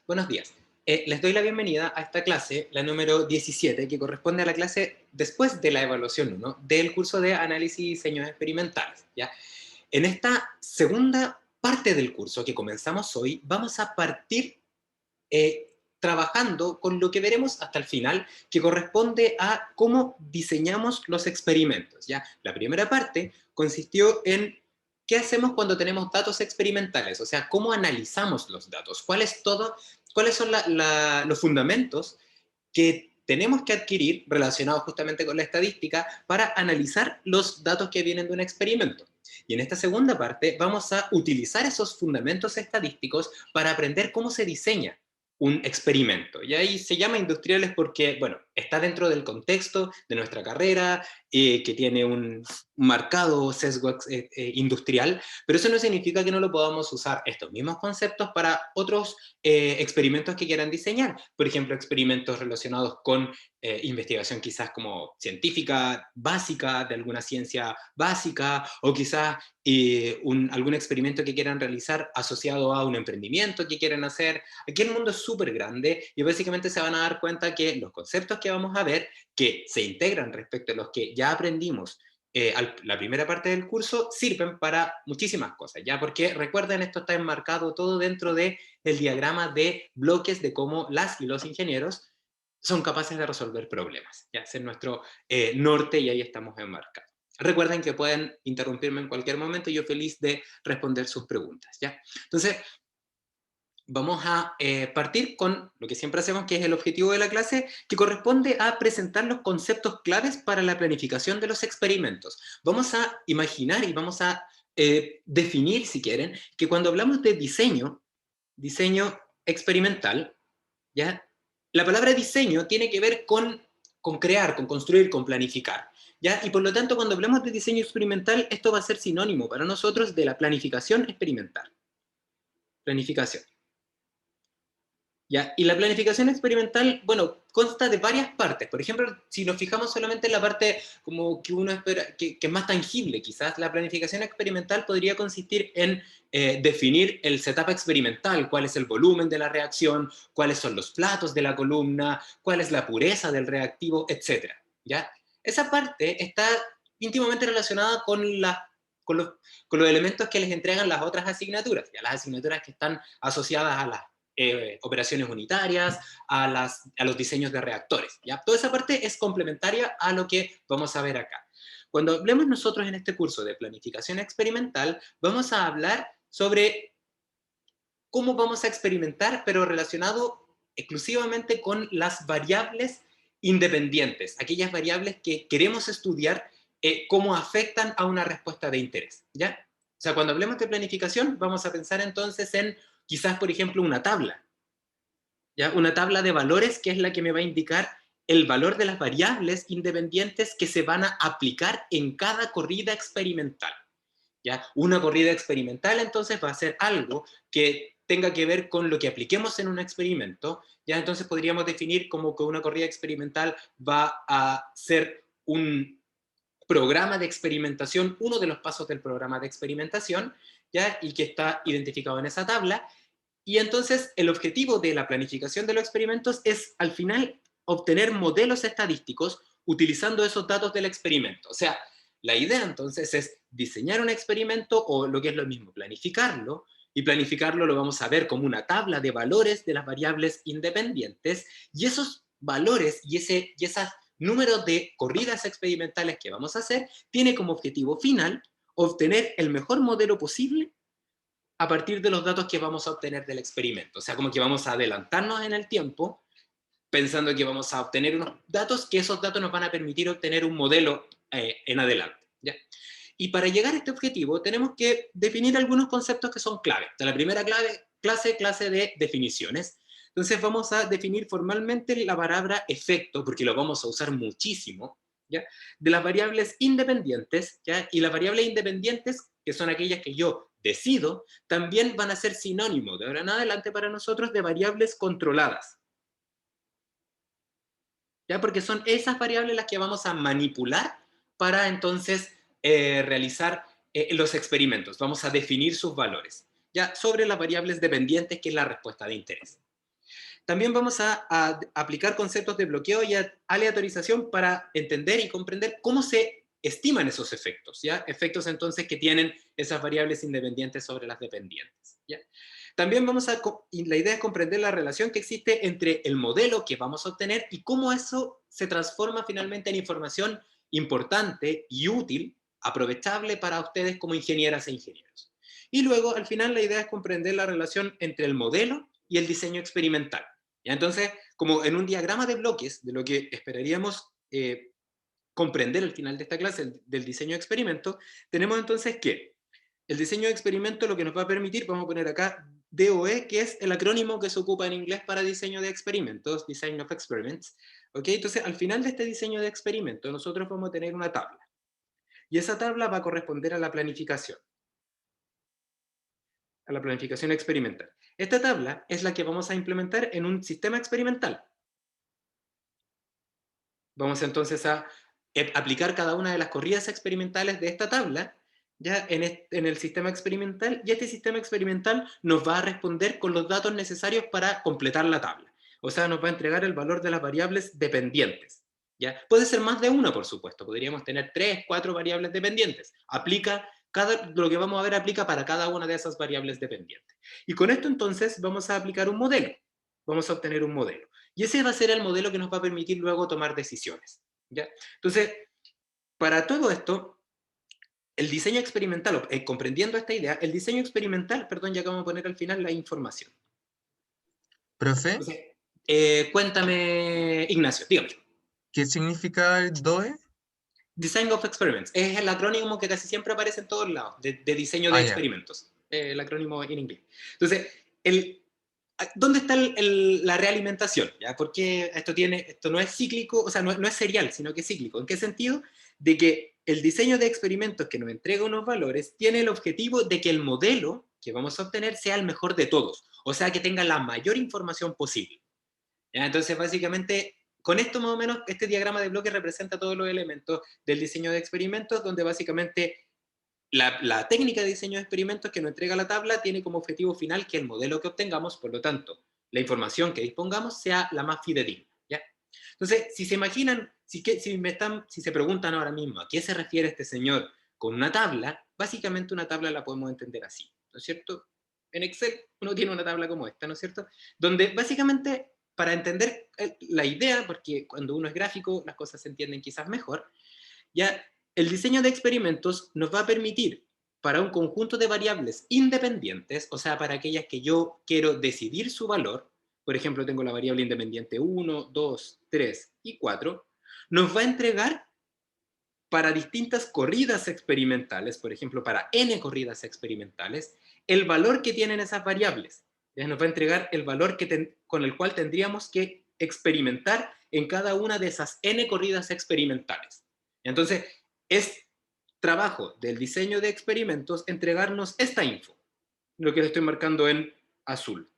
Buenos días. Les doy la bienvenida a esta clase, la número 17, que corresponde a la clase después de la evaluación 1 del curso de análisis y diseños experimentales, ¿ya? En esta segunda parte del curso que comenzamos hoy, vamos a partir trabajando con lo que veremos hasta el final, que corresponde a cómo diseñamos los experimentos, ¿ya? La primera parte consistió en qué hacemos cuando tenemos datos experimentales, o sea, cómo analizamos los datos, cuáles son los fundamentos que tenemos que adquirir relacionados justamente con la estadística para analizar los datos que vienen de un experimento. Y en esta segunda parte vamos a utilizar esos fundamentos estadísticos para aprender cómo se diseña un experimento. Y ahí se llama industriales porque, bueno, está dentro del contexto de nuestra carrera, que tiene un marcado sesgo industrial, pero eso no significa que no lo podamos usar estos mismos conceptos para otros experimentos que quieran diseñar. Por ejemplo, experimentos relacionados con investigación quizás como científica básica, de alguna ciencia básica, o quizás algún experimento que quieran realizar asociado a un emprendimiento que quieran hacer. Aquí el mundo es súper grande y básicamente se van a dar cuenta que los conceptos que vamos a ver, que se integran respecto a los que ya aprendimos la primera parte del curso, sirven para muchísimas cosas, ¿ya? Porque recuerden, esto está enmarcado todo dentro del diagrama de bloques de cómo las y los ingenieros son capaces de resolver problemas, ¿ya? Ese es nuestro norte y ahí estamos enmarcados. Recuerden que pueden interrumpirme en cualquier momento y yo feliz de responder sus preguntas, ¿ya? Entonces, vamos a partir con lo que siempre hacemos, que es el objetivo de la clase, que corresponde a presentar los conceptos claves para la planificación de los experimentos. Vamos a imaginar y vamos a definir, si quieren, que cuando hablamos de diseño experimental, ¿ya? La palabra diseño tiene que ver con crear, con construir, con planificar, ¿ya? Y por lo tanto, cuando hablamos de diseño experimental, esto va a ser sinónimo para nosotros de la planificación experimental. Planificación. ¿Ya? Y la planificación experimental, bueno, consta de varias partes. Por ejemplo, si nos fijamos solamente en la parte como que uno espera, que es más tangible quizás, la planificación experimental podría consistir en definir el setup experimental, cuál es el volumen de la reacción, cuáles son los platos de la columna, cuál es la pureza del reactivo, etcétera, ¿ya? Esa parte está íntimamente relacionada con los, con los elementos que les entregan las otras asignaturas, ya las asignaturas que están asociadas a las operaciones unitarias, a los diseños de reactores, ¿ya? Toda esa parte es complementaria a lo que vamos a ver acá. Cuando hablemos nosotros en este curso de planificación experimental, vamos a hablar sobre cómo vamos a experimentar, pero relacionado exclusivamente con las variables independientes, aquellas variables que queremos estudiar, cómo afectan a una respuesta de interés, ¿ya? O sea, cuando hablemos de planificación, vamos a pensar entonces en quizás, por ejemplo, una tabla, ¿ya? Una tabla de valores que es la que me va a indicar el valor de las variables independientes que se van a aplicar en cada corrida experimental, ¿ya? Una corrida experimental entonces va a ser algo que tenga que ver con lo que apliquemos en un experimento, ya entonces podríamos definir como que una corrida experimental va a ser un programa de experimentación, uno de los pasos del programa de experimentación, ya, y que está identificado en esa tabla, y entonces el objetivo de la planificación de los experimentos es al final obtener modelos estadísticos utilizando esos datos del experimento. O sea, la idea entonces es diseñar un experimento o lo que es lo mismo, planificarlo, y planificarlo lo vamos a ver como una tabla de valores de las variables independientes, y esos valores y esos números de corridas experimentales que vamos a hacer tiene como objetivo final obtener el mejor modelo posible a partir de los datos que vamos a obtener del experimento. O sea, como que vamos a adelantarnos en el tiempo pensando que vamos a obtener unos datos, que esos datos nos van a permitir obtener un modelo en adelante, ¿ya? Y para llegar a este objetivo tenemos que definir algunos conceptos que son clave. De la primera clase de definiciones. Entonces vamos a definir formalmente la palabra efecto, porque lo vamos a usar muchísimo, ¿ya? De las variables independientes, ¿ya? Y las variables independientes, que son aquellas que yo decido, también van a ser sinónimos de ahora en adelante para nosotros de variables controladas, ¿ya? Porque son esas variables las que vamos a manipular para entonces realizar los experimentos. Vamos a definir sus valores, ¿ya? Sobre las variables dependientes, que es la respuesta de interés. También vamos a aplicar conceptos de bloqueo y aleatorización para entender y comprender cómo se estiman esos efectos, ¿ya? Efectos entonces que tienen esas variables independientes sobre las dependientes, ¿ya? También y la idea es comprender la relación que existe entre el modelo que vamos a obtener y cómo eso se transforma finalmente en información importante y útil, aprovechable para ustedes como ingenieras e ingenieros. Y luego, al final, la idea es comprender la relación entre el modelo y el diseño experimental. ¿Ya? Entonces, como en un diagrama de bloques de lo que esperaríamos comprender al final de esta clase, del diseño de experimento, tenemos entonces que el diseño de experimento lo que nos va a permitir, vamos a poner acá DOE, que es el acrónimo que se ocupa en inglés para diseño de experimentos, Design of Experiments. ¿Ok? Entonces, al final de este diseño de experimento, nosotros vamos a tener una tabla. Y esa tabla va a corresponder a la planificación experimental. Esta tabla es la que vamos a implementar en un sistema experimental. Vamos entonces a aplicar cada una de las corridas experimentales de esta tabla ya en el sistema experimental, y este sistema experimental nos va a responder con los datos necesarios para completar la tabla. O sea, nos va a entregar el valor de las variables dependientes. ¿Ya? Puede ser más de una, por supuesto. Podríamos tener 3, 4 variables dependientes. Lo que vamos a ver aplica para cada una de esas variables dependientes. Y con esto entonces vamos a aplicar un modelo. Vamos a obtener un modelo. Y ese va a ser el modelo que nos va a permitir luego tomar decisiones. ¿Ya? Entonces, para todo esto, el diseño experimental, comprendiendo esta idea, el diseño experimental, perdón, ya que vamos a poner al final la información. Profe, Entonces, cuéntame, Ignacio, dígame. ¿qué significa el DOE? Design of Experiments. Es el acrónimo que casi siempre aparece en todos lados, de diseño de Ah, ya. experimentos. El acrónimo en inglés. Entonces, ¿dónde está la realimentación? ¿Ya? Porque esto no es cíclico, o sea, no es serial, sino que es cíclico. ¿En qué sentido? De que el diseño de experimentos que nos entrega unos valores tiene el objetivo de que el modelo que vamos a obtener sea el mejor de todos, o sea, que tenga la mayor información posible. ¿Ya? Entonces, básicamente, con esto más o menos, este diagrama de bloques representa todos los elementos del diseño de experimentos, donde básicamente la técnica de diseño de experimentos que nos entrega la tabla tiene como objetivo final que el modelo que obtengamos, por lo tanto, la información que dispongamos sea la más fidedigna. ¿Ya? Entonces, si se imaginan, si se preguntan ahora mismo a qué se refiere este señor con una tabla, básicamente una tabla la podemos entender así, ¿no es cierto? En Excel uno tiene una tabla como esta, ¿no es cierto? Donde básicamente, para entender la idea, porque cuando uno es gráfico las cosas se entienden quizás mejor, ya el diseño de experimentos nos va a permitir para un conjunto de variables independientes, o sea, para aquellas que yo quiero decidir su valor, por ejemplo, tengo la variable independiente 1, 2, 3 y 4, nos va a entregar para distintas corridas experimentales, por ejemplo, para n corridas experimentales, el valor que tienen esas variables. Ya nos va a entregar el valor con el cual tendríamos que experimentar en cada una de esas n corridas experimentales. Entonces, es trabajo del diseño de experimentos entregarnos esta info, lo que le estoy marcando en azul.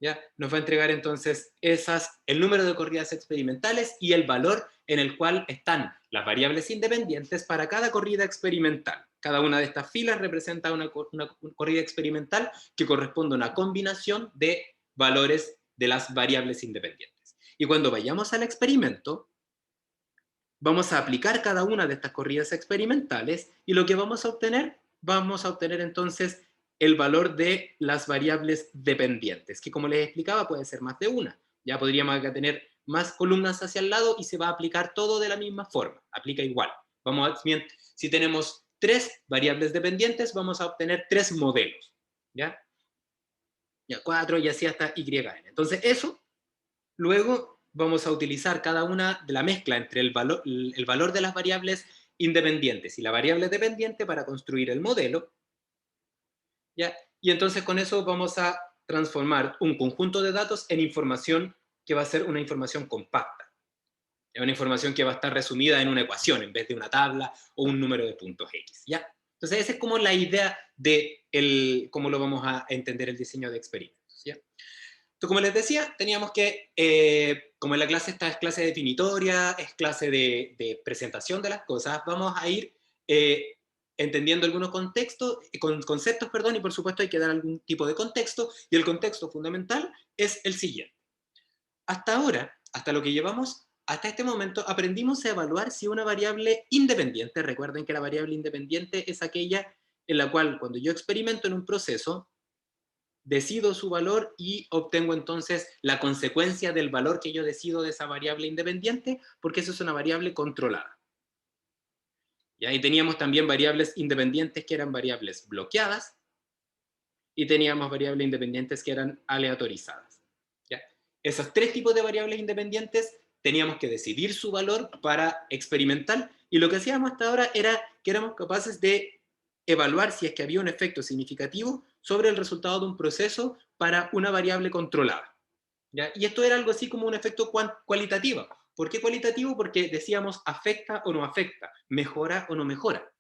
¿Ya? Nos va a entregar entonces el número de corridas experimentales y el valor en el cual están las variables independientes para cada corrida experimental. Cada una de estas filas representa una corrida experimental que corresponde a una combinación de valores de las variables independientes. Y cuando vayamos al experimento, vamos a aplicar cada una de estas corridas experimentales y lo que vamos a obtener entonces el valor de las variables dependientes, que como les explicaba puede ser más de una. Ya podríamos acá tener más columnas hacia el lado y se va a aplicar todo de la misma forma, aplica igual. Bien, si tenemos 3 variables dependientes, vamos a obtener 3 modelos, ¿ya? Ya 4 y así hasta YN. Entonces eso luego vamos a utilizar cada una de la mezcla entre el valor de las variables independientes y la variable dependiente para construir el modelo, ¿ya? Y entonces con eso vamos a transformar un conjunto de datos en información que va a ser una información compacta. Es una información que va a estar resumida en una ecuación en vez de una tabla o un número de puntos X, ¿ya? Entonces esa es como la idea de cómo lo vamos a entender el diseño de experimentos, ¿ya? Entonces, como les decía, teníamos que, como en la clase esta es clase definitoria, es clase de presentación de las cosas, vamos a ir entendiendo algunos conceptos, perdón, y por supuesto hay que dar algún tipo de contexto, y el contexto fundamental es el siguiente. Hasta ahora, hasta lo que llevamos hasta este momento, aprendimos a evaluar si una variable independiente, recuerden que la variable independiente es aquella en la cual cuando yo experimento en un proceso, decido su valor y obtengo entonces la consecuencia del valor que yo decido de esa variable independiente, porque eso es una variable controlada. Y ahí teníamos también variables independientes que eran variables bloqueadas, y teníamos variables independientes que eran aleatorizadas. ¿Ya? Esos tres tipos de variables independientes teníamos que decidir su valor para experimentar, y lo que hacíamos hasta ahora era que éramos capaces de evaluar si es que había un efecto significativo sobre el resultado de un proceso para una variable controlada. ¿Ya? Y esto era algo así como un efecto cualitativo. ¿Por qué cualitativo? Porque decíamos afecta o no afecta, mejora o no mejora.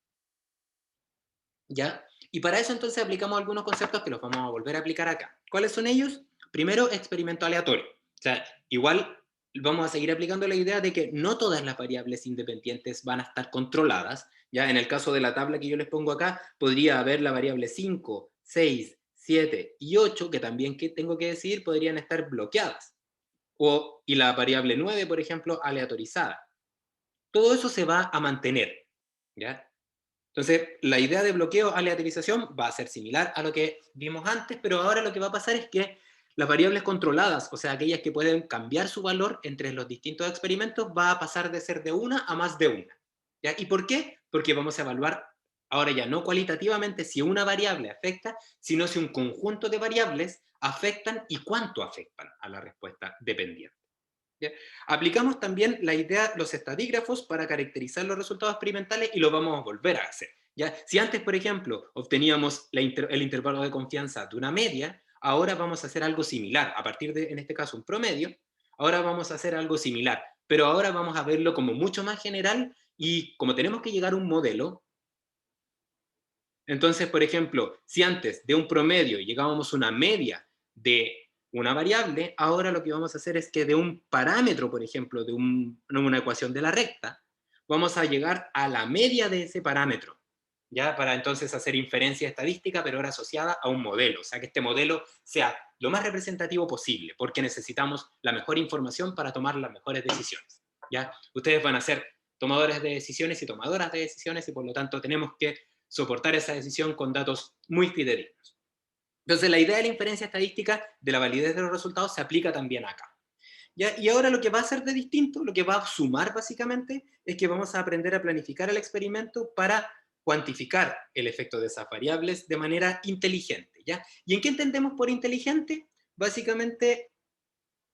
¿Ya? Y para eso entonces aplicamos algunos conceptos que los vamos a volver a aplicar acá. ¿Cuáles son ellos? Primero, experimento aleatorio. O sea, igual vamos a seguir aplicando la idea de que no todas las variables independientes van a estar controladas. Ya en el caso de la tabla que yo les pongo acá, podría haber la variable 5, 6, 7 y 8, que también que tengo que decir podrían estar bloqueadas. Y la variable 9, por ejemplo, aleatorizada. Todo eso se va a mantener. ¿Ya? Entonces, la idea de bloqueo aleatorización va a ser similar a lo que vimos antes, pero ahora lo que va a pasar es que las variables controladas, o sea, aquellas que pueden cambiar su valor entre los distintos experimentos, va a pasar de ser de una a más de una. ¿Ya? ¿Y por qué? Porque vamos a evaluar ahora ya no cualitativamente si una variable afecta, sino si un conjunto de variables afectan y cuánto afectan a la respuesta dependiente. ¿Ya? Aplicamos también la idea, los estadígrafos, para caracterizar los resultados experimentales, y lo vamos a volver a hacer. ¿Ya? Si antes, por ejemplo, obteníamos el intervalo de confianza de una media, ahora vamos a hacer algo similar. A partir de, en este caso, un promedio, ahora vamos a hacer algo similar. Pero ahora vamos a verlo como mucho más general, y como tenemos que llegar a un modelo, entonces, por ejemplo, si antes de un promedio llegábamos a una media de una variable, ahora lo que vamos a hacer es que de un parámetro, por ejemplo, de una ecuación de la recta, vamos a llegar a la media de ese parámetro, ¿ya? Para entonces hacer inferencia estadística, pero ahora asociada a un modelo, o sea, que este modelo sea lo más representativo posible, porque necesitamos la mejor información para tomar las mejores decisiones, ¿ya? Ustedes van a ser tomadores de decisiones y tomadoras de decisiones, y por lo tanto tenemos que soportar esa decisión con datos muy fidedignos. Entonces, la idea de la inferencia estadística de la validez de los resultados se aplica también acá. ¿Ya? Y ahora lo que va a ser de distinto, lo que va a sumar básicamente, es que vamos a aprender a planificar el experimento para cuantificar el efecto de esas variables de manera inteligente. ¿Ya? ¿Y en qué entendemos por inteligente? Básicamente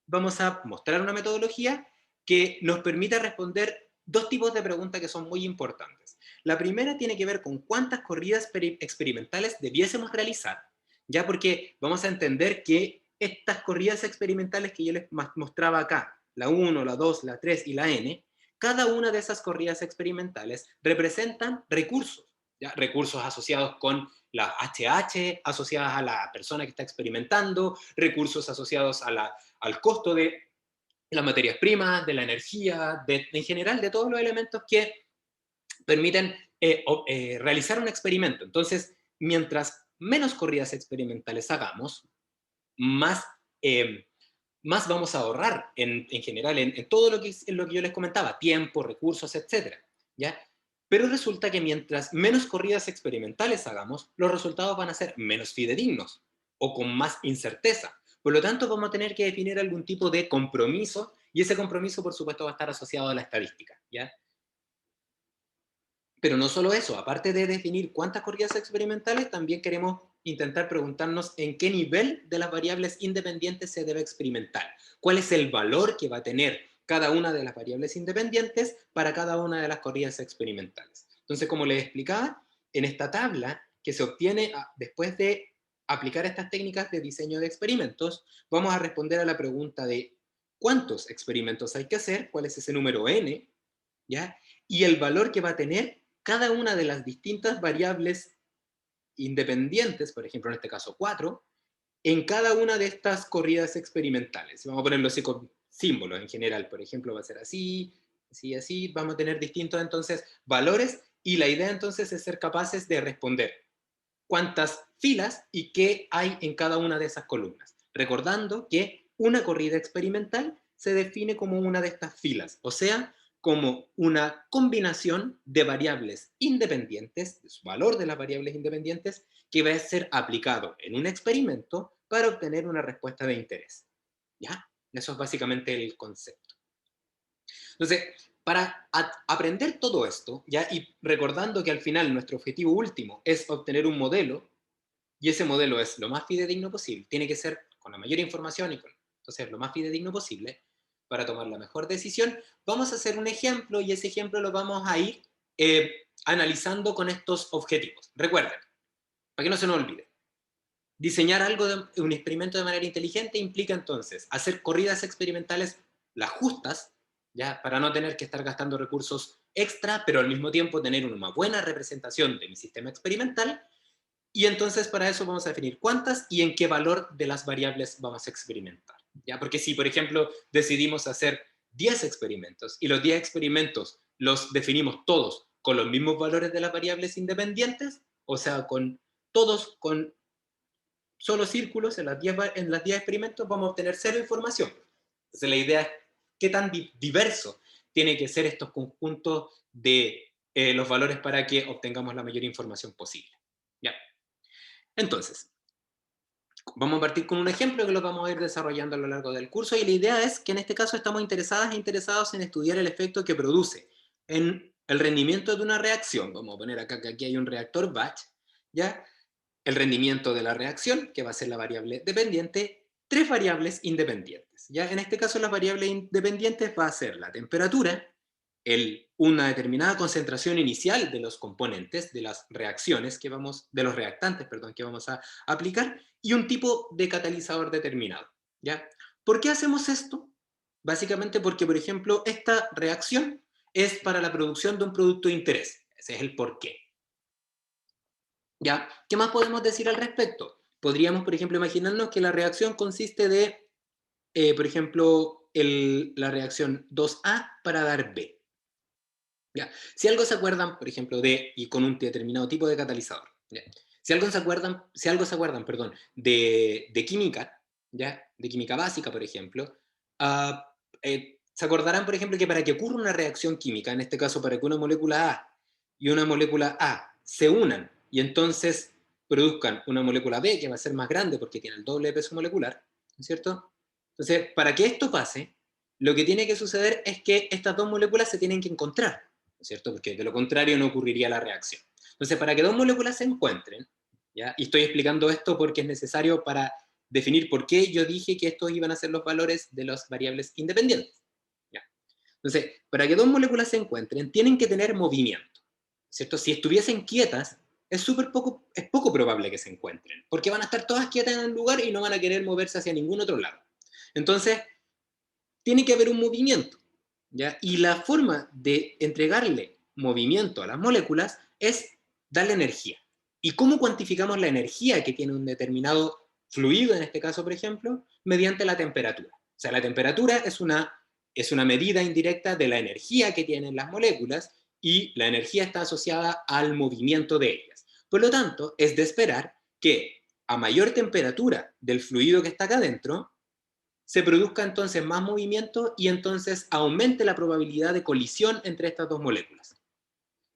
vamos a mostrar una metodología que nos permita responder dos tipos de preguntas que son muy importantes. La primera tiene que ver con cuántas corridas experimentales debiésemos realizar, ya porque vamos a entender que estas corridas experimentales que yo les mostraba acá, la 1, la 2, la 3 y la n, cada una de esas corridas experimentales representan recursos, ¿ya? Recursos asociados con la HH, asociadas a la persona que está experimentando, recursos asociados al costo de las materias primas, de la energía, en general de todos los elementos que permiten realizar un experimento. Entonces, mientras menos corridas experimentales hagamos, más, eh, más vamos a ahorrar en general en todo en lo que yo les comentaba, tiempo, recursos, etcétera, ¿ya? Pero resulta que mientras menos corridas experimentales hagamos, los resultados van a ser menos fidedignos o con más incerteza. Por lo tanto, vamos a tener que definir algún tipo de compromiso, y ese compromiso, por supuesto, va a estar asociado a la estadística, ¿ya? Pero no solo eso, aparte de definir cuántas corridas experimentales, también queremos intentar preguntarnos en qué nivel de las variables independientes se debe experimentar. ¿Cuál es el valor que va a tener cada una de las variables independientes para cada una de las corridas experimentales? Entonces, como les explicaba, en esta tabla que se obtiene después de aplicar estas técnicas de diseño de experimentos, vamos a responder a la pregunta de cuántos experimentos hay que hacer, cuál es ese número n, ¿ya? Y el valor que va a tener cada una de las distintas variables independientes, por ejemplo en este caso 4, en cada una de estas corridas experimentales. Vamos a ponerlo así con símbolos en general, por ejemplo va a ser así, así, así, vamos a tener distintos entonces valores, y la idea entonces es ser capaces de responder cuántas filas y qué hay en cada una de esas columnas. Recordando que una corrida experimental se define como una de estas filas, o sea, como una combinación de variables independientes, de su valor de las variables independientes, que va a ser aplicado en un experimento para obtener una respuesta de interés. ¿Ya? Eso es básicamente el concepto. Entonces, para aprender todo esto, ¿ya? Y recordando que al final nuestro objetivo último es obtener un modelo, y ese modelo es lo más fidedigno posible, tiene que ser con la mayor información y con, entonces, lo más fidedigno posible para tomar la mejor decisión. Vamos a hacer un ejemplo y ese ejemplo lo vamos a ir analizando con estos objetivos. Recuerden, para que no se nos olvide, diseñar algo de un experimento de manera inteligente implica entonces hacer corridas experimentales las justas, ya, para no tener que estar gastando recursos extra, pero al mismo tiempo tener una buena representación de mi sistema experimental. Y entonces para eso vamos a definir cuántas y en qué valor de las variables vamos a experimentar. ¿Ya? Porque si, por ejemplo, decidimos hacer 10 experimentos y los 10 experimentos los definimos todos con los mismos valores de las variables independientes, o sea, con todos con solo círculos en las 10 experimentos, vamos a obtener cero información. Entonces la idea es qué tan diverso tiene que ser estos conjuntos de los valores para que obtengamos la mayor información posible. ¿Ya? Entonces, vamos a partir con un ejemplo que lo vamos a ir desarrollando a lo largo del curso y la idea es que en este caso estamos interesadas e interesados en estudiar el efecto que produce en el rendimiento de una reacción. Vamos a poner acá que aquí hay un reactor batch, ¿ya? El rendimiento de la reacción, que va a ser la variable dependiente, tres variables independientes, ¿ya? En este caso las variables independientes va a ser la temperatura, una determinada concentración inicial de los componentes, de las reacciones que vamos, de los reactantes, perdón, que vamos a aplicar, y un tipo de catalizador determinado, ¿ya? ¿Por qué hacemos esto? Básicamente porque, por ejemplo, esta reacción es para la producción de un producto de interés. Ese es el porqué. ¿Ya? ¿Qué más podemos decir al respecto? Podríamos, por ejemplo, imaginarnos que la reacción consiste de, por ejemplo, la reacción 2A para dar B. ¿Ya? Si algo se acuerdan, por ejemplo, y con un determinado tipo de catalizador, ¿ya? Si algo se acuerdan, perdón, de química, ¿ya? De química básica, por ejemplo, se acordarán, por ejemplo, que para que ocurra una reacción química, en este caso para que una molécula A y una molécula A se unan y entonces produzcan una molécula B que va a ser más grande porque tiene el doble de peso molecular, ¿no es cierto? Entonces, para que esto pase, lo que tiene que suceder es que estas dos moléculas se tienen que encontrar, ¿no es cierto? Porque de lo contrario no ocurriría la reacción. Entonces, para que dos moléculas se encuentren, ¿ya? Y estoy explicando esto porque es necesario para definir por qué yo dije que estos iban a ser los valores de las variables independientes. ¿Ya? Entonces, para que dos moléculas se encuentren, tienen que tener movimiento, ¿cierto? Si estuviesen quietas, es poco probable que se encuentren, porque van a estar todas quietas en el lugar y no van a querer moverse hacia ningún otro lado. Entonces, tiene que haber un movimiento, ¿ya? Y la forma de entregarle movimiento a las moléculas es darle energía. ¿Y cómo cuantificamos la energía que tiene un determinado fluido, en este caso, por ejemplo? Mediante la temperatura. O sea, la temperatura es una medida indirecta de la energía que tienen las moléculas y la energía está asociada al movimiento de ellas. Por lo tanto, es de esperar que a mayor temperatura del fluido que está acá adentro, se produzca entonces más movimiento y entonces aumente la probabilidad de colisión entre estas dos moléculas.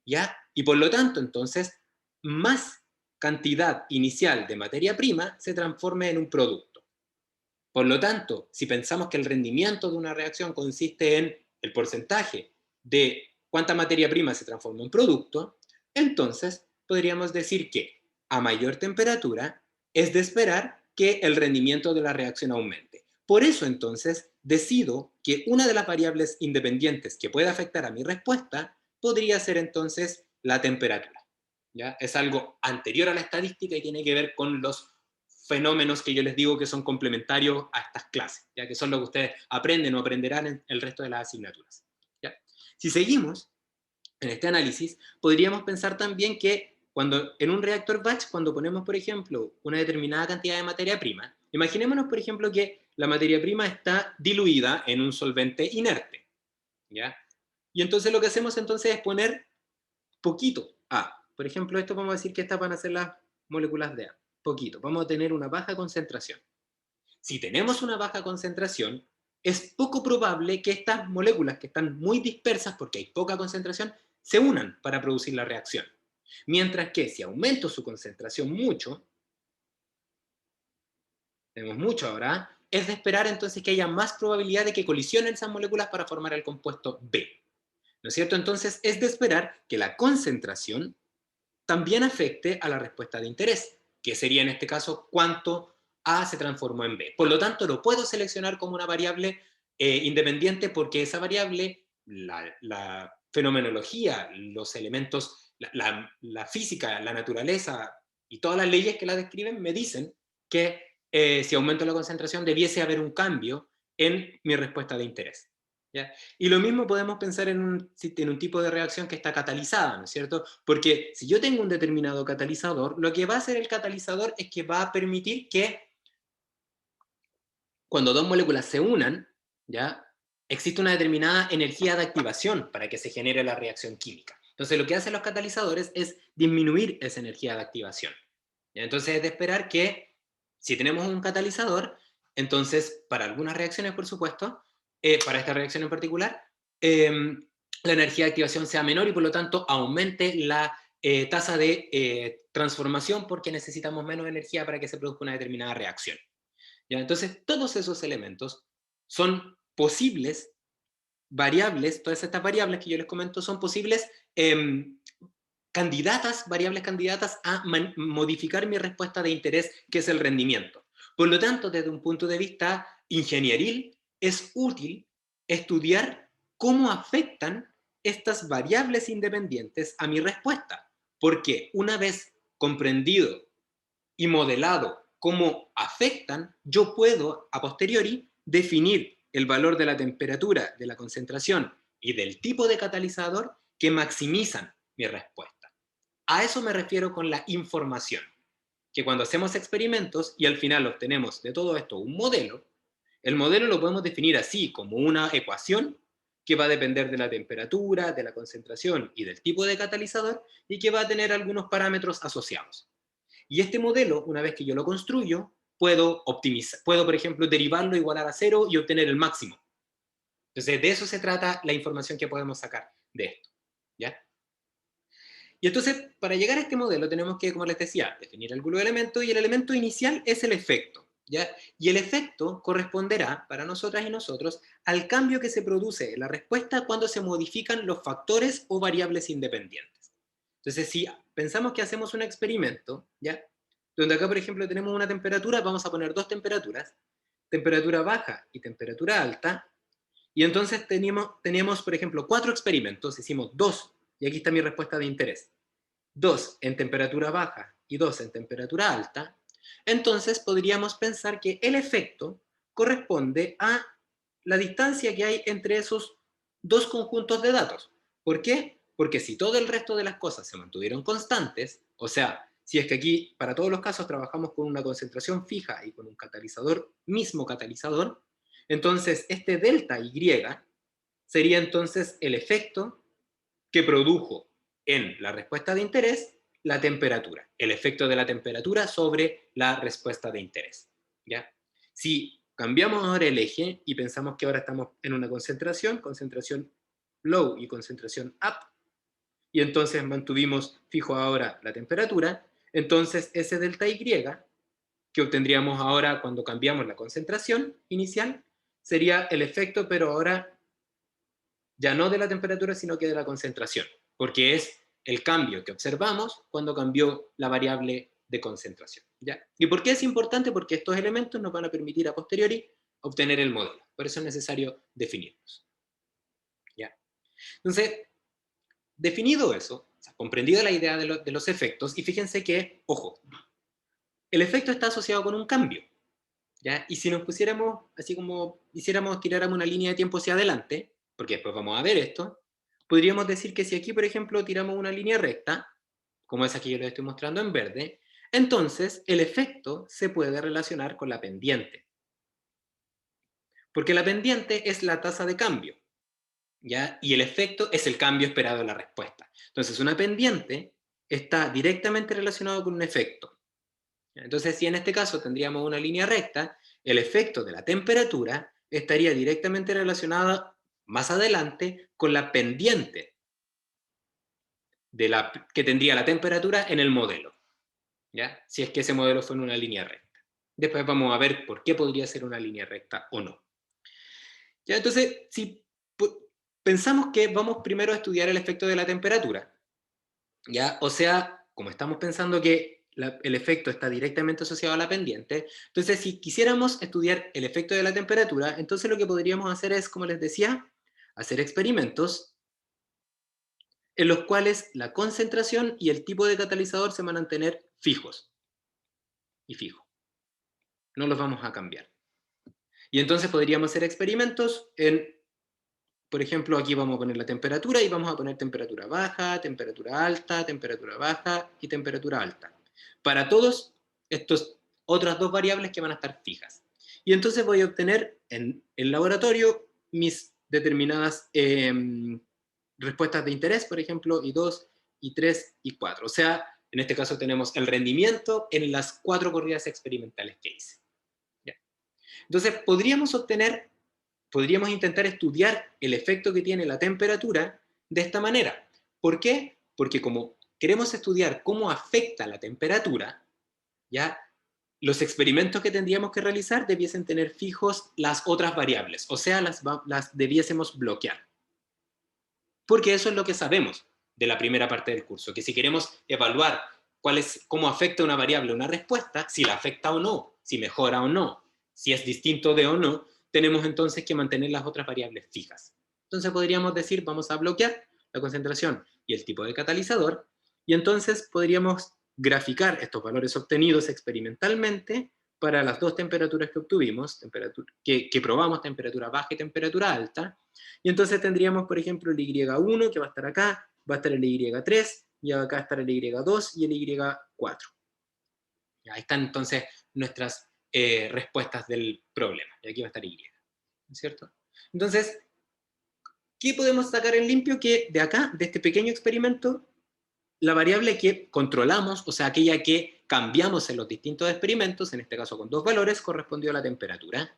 ¿Ya? Y por lo tanto, entonces, más cantidad inicial de materia prima se transforme en un producto. Por lo tanto, si pensamos que el rendimiento de una reacción consiste en el porcentaje de cuánta materia prima se transforma en producto, entonces podríamos decir que a mayor temperatura es de esperar que el rendimiento de la reacción aumente. Por eso entonces decido que una de las variables independientes que puede afectar a mi respuesta podría ser entonces la temperatura. ¿Ya? Es algo anterior a la estadística y tiene que ver con los fenómenos que yo les digo que son complementarios a estas clases, ya que son lo que ustedes aprenden o aprenderán en el resto de las asignaturas. ¿Ya? Si seguimos en este análisis, podríamos pensar también que cuando en un reactor batch, cuando ponemos, por ejemplo, una determinada cantidad de materia prima, imaginémonos, por ejemplo, que la materia prima está diluida en un solvente inerte, ¿ya? Y entonces lo que hacemos entonces es poner poquito A. Por ejemplo, esto vamos a decir que estas van a ser las moléculas de A. Poquito. Vamos a tener una baja concentración. Si tenemos una baja concentración, es poco probable que estas moléculas que están muy dispersas, porque hay poca concentración, se unan para producir la reacción. Mientras que si aumento su concentración mucho, tenemos mucho ahora, es de esperar entonces que haya más probabilidad de que colisionen esas moléculas para formar el compuesto B. ¿No es cierto? Entonces es de esperar que la concentración también afecte a la respuesta de interés, que sería en este caso cuánto A se transformó en B. Por lo tanto, lo puedo seleccionar como una variable independiente porque esa variable, la fenomenología, los elementos, la física, la naturaleza y todas las leyes que la describen me dicen que si aumento la concentración debiese haber un cambio en mi respuesta de interés. ¿Ya? Y lo mismo podemos pensar en un tipo de reacción que está catalizada, ¿no es cierto? Porque si yo tengo un determinado catalizador, lo que va a hacer el catalizador es que va a permitir que cuando dos moléculas se unan, ¿ya? Existe una determinada energía de activación para que se genere la reacción química. Entonces lo que hacen los catalizadores es disminuir esa energía de activación. ¿Ya? Entonces es de esperar que si tenemos un catalizador, entonces para algunas reacciones, por supuesto, para esta reacción en particular, la energía de activación sea menor y por lo tanto aumente la tasa de transformación porque necesitamos menos energía para que se produzca una determinada reacción. ¿Ya? Entonces, todos esos elementos son posibles variables, todas estas variables que yo les comento son posibles variables candidatas a modificar mi respuesta de interés, que es el rendimiento. Por lo tanto, desde un punto de vista ingenieril, es útil estudiar cómo afectan estas variables independientes a mi respuesta, porque una vez comprendido y modelado cómo afectan, yo puedo a posteriori definir el valor de la temperatura, de la concentración y del tipo de catalizador que maximizan mi respuesta. A eso me refiero con la información, que cuando hacemos experimentos y al final obtenemos de todo esto un modelo, el modelo lo podemos definir así, como una ecuación que va a depender de la temperatura, de la concentración y del tipo de catalizador y que va a tener algunos parámetros asociados. Y este modelo, una vez que yo lo construyo, puedo optimizar, puedo, por ejemplo, derivarlo, igualar a cero y obtener el máximo. Entonces, de eso se trata la información que podemos sacar de esto. ¿Ya? Y entonces, para llegar a este modelo, tenemos que, como les decía, definir algunos elementos y el elemento inicial es el efecto. ¿Ya? Y el efecto corresponderá, para nosotras y nosotros, al cambio que se produce en la respuesta cuando se modifican los factores o variables independientes. Entonces, si pensamos que hacemos un experimento, ¿ya? Donde acá, por ejemplo, tenemos una temperatura, vamos a poner dos temperaturas, temperatura baja y temperatura alta, y entonces teníamos, por ejemplo, 4 experimentos, hicimos 2, y aquí está mi respuesta de interés, 2 en temperatura baja y 2 en temperatura alta, entonces podríamos pensar que el efecto corresponde a la distancia que hay entre esos dos conjuntos de datos. ¿Por qué? Porque si todo el resto de las cosas se mantuvieron constantes, o sea, si es que aquí para todos los casos trabajamos con una concentración fija y con un catalizador, mismo catalizador, entonces este delta Y sería entonces el efecto que produjo en la respuesta de interés la temperatura, el efecto de la temperatura sobre la respuesta de interés. ¿Ya? Si cambiamos ahora el eje y pensamos que ahora estamos en una concentración low y concentración up, y entonces mantuvimos fijo ahora la temperatura, entonces ese delta Y que obtendríamos ahora cuando cambiamos la concentración inicial sería el efecto, pero ahora ya no de la temperatura, sino que de la concentración, porque es el cambio que observamos cuando cambió la variable de concentración. ¿Ya? ¿Y por qué es importante? Porque estos elementos nos van a permitir a posteriori obtener el modelo. Por eso es necesario definirlos. ¿Ya? Entonces, definido eso, o sea, comprendida la idea de los efectos, y fíjense que, ojo, el efecto está asociado con un cambio. ¿Ya? Y si nos pusiéramos, así como tiráramos una línea de tiempo hacia adelante, porque después vamos a ver esto, podríamos decir que si aquí, por ejemplo, tiramos una línea recta, como esa que yo les estoy mostrando en verde, entonces el efecto se puede relacionar con la pendiente. Porque la pendiente es la tasa de cambio, ¿ya? Y el efecto es el cambio esperado en la respuesta. Entonces, una pendiente está directamente relacionado con un efecto. Entonces, si en este caso tendríamos una línea recta, el efecto de la temperatura estaría directamente relacionado más adelante con la pendiente que tendría la temperatura en el modelo, ¿ya? Si es que ese modelo fue en una línea recta. Después vamos a ver por qué podría ser una línea recta o no. ¿Ya? Entonces, si pensamos que vamos primero a estudiar el efecto de la temperatura, ¿ya? O sea, como estamos pensando que el efecto está directamente asociado a la pendiente, entonces si quisiéramos estudiar el efecto de la temperatura, entonces lo que podríamos hacer es, como les decía, hacer experimentos en los cuales la concentración y el tipo de catalizador se van a mantener fijos y fijos. No los vamos a cambiar. Y entonces podríamos hacer experimentos en, por ejemplo, aquí vamos a poner la temperatura y vamos a poner temperatura baja, temperatura alta, temperatura baja y temperatura alta. Para todos estos otras dos variables que van a estar fijas. Y entonces voy a obtener en el laboratorio mis determinadas respuestas de interés, por ejemplo, I2, I3, I4. O sea, en este caso tenemos el rendimiento en las 4 corridas experimentales que hice. ¿Ya? Entonces, podríamos intentar estudiar el efecto que tiene la temperatura de esta manera. ¿Por qué? Porque como queremos estudiar cómo afecta la temperatura, ¿ya? Los experimentos que tendríamos que realizar debiesen tener fijos las otras variables, o sea, las debiésemos bloquear. Porque eso es lo que sabemos de la primera parte del curso, que si queremos evaluar cómo afecta una variable una respuesta, si la afecta o no, si mejora o no, si es distinto de o no, tenemos entonces que mantener las otras variables fijas. Entonces podríamos decir, vamos a bloquear la concentración y el tipo de catalizador, y entonces podríamos graficar estos valores obtenidos experimentalmente para las dos temperaturas que obtuvimos, que probamos, temperatura baja y temperatura alta, y entonces tendríamos, por ejemplo, el Y1 que va a estar acá, va a estar el Y3, y acá está el Y2 y el Y4. Ahí están entonces nuestras respuestas del problema. Y aquí va a estar Y, ¿no es cierto? Entonces, ¿qué podemos sacar en limpio? Que de acá, de este pequeño experimento, la variable que controlamos, o sea, aquella que cambiamos en los distintos experimentos, en este caso con dos valores, correspondió a la temperatura.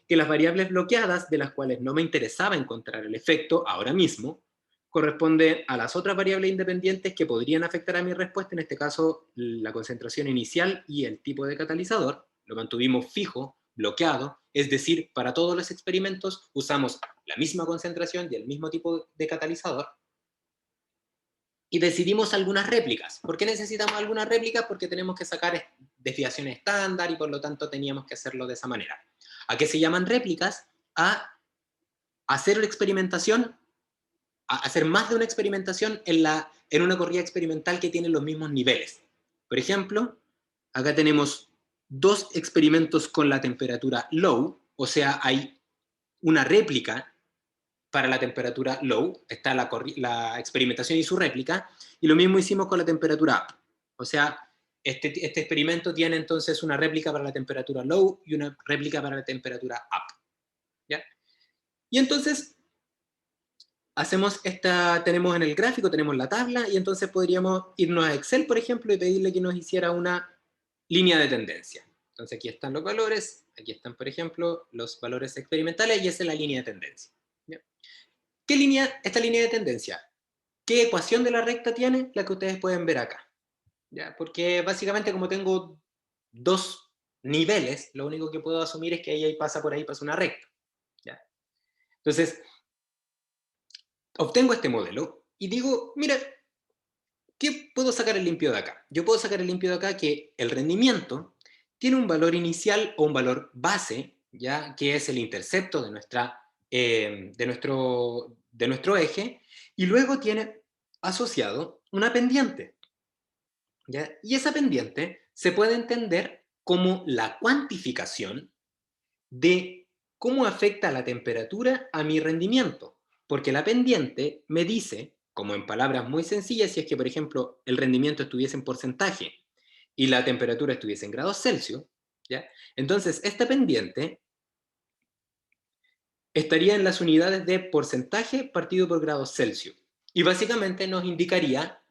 Que las variables bloqueadas, de las cuales no me interesaba encontrar el efecto ahora mismo, corresponden a las otras variables independientes que podrían afectar a mi respuesta, en este caso la concentración inicial y el tipo de catalizador. Lo mantuvimos fijo, bloqueado, es decir, para todos los experimentos usamos la misma concentración y el mismo tipo de catalizador. Y decidimos algunas réplicas. ¿Por qué necesitamos algunas réplicas? Porque tenemos que sacar desviaciones estándar y por lo tanto teníamos que hacerlo de esa manera. ¿A qué se llaman réplicas? A hacer una experimentación, a hacer más de una experimentación en una corrida experimental que tiene los mismos niveles. Por ejemplo, acá tenemos dos experimentos con la temperatura low, o sea, hay una réplica para la temperatura low, está la experimentación y su réplica, y lo mismo hicimos con la temperatura up. O sea, este experimento tiene entonces una réplica para la temperatura low y una réplica para la temperatura up. ¿Ya? Y entonces tenemos en el gráfico, tenemos la tabla, y entonces podríamos irnos a Excel, por ejemplo, y pedirle que nos hiciera una línea de tendencia. Entonces aquí están los valores, aquí están, por ejemplo, los valores experimentales, y esa es la línea de tendencia. ¿Ya? Esta línea de tendencia, ¿qué ecuación de la recta tiene? La que ustedes pueden ver acá. ¿Ya? Porque básicamente como tengo dos niveles, lo único que puedo asumir es que ahí pasa una recta. ¿Ya? Entonces, obtengo este modelo y digo, mira, ¿qué puedo sacar el limpio de acá? Yo puedo sacar el limpio de acá que el rendimiento tiene un valor inicial o un valor base, ¿ya? Que es el intercepto de nuestro eje, y luego tiene asociado una pendiente, ¿ya? Y esa pendiente se puede entender como la cuantificación de cómo afecta la temperatura a mi rendimiento, porque la pendiente me dice, como en palabras muy sencillas, si es que, por ejemplo, el rendimiento estuviese en porcentaje y la temperatura estuviese en grados Celsius, ¿ya? Entonces, esta pendiente estaría en las unidades de porcentaje partido por grados Celsius, y básicamente nos indicaría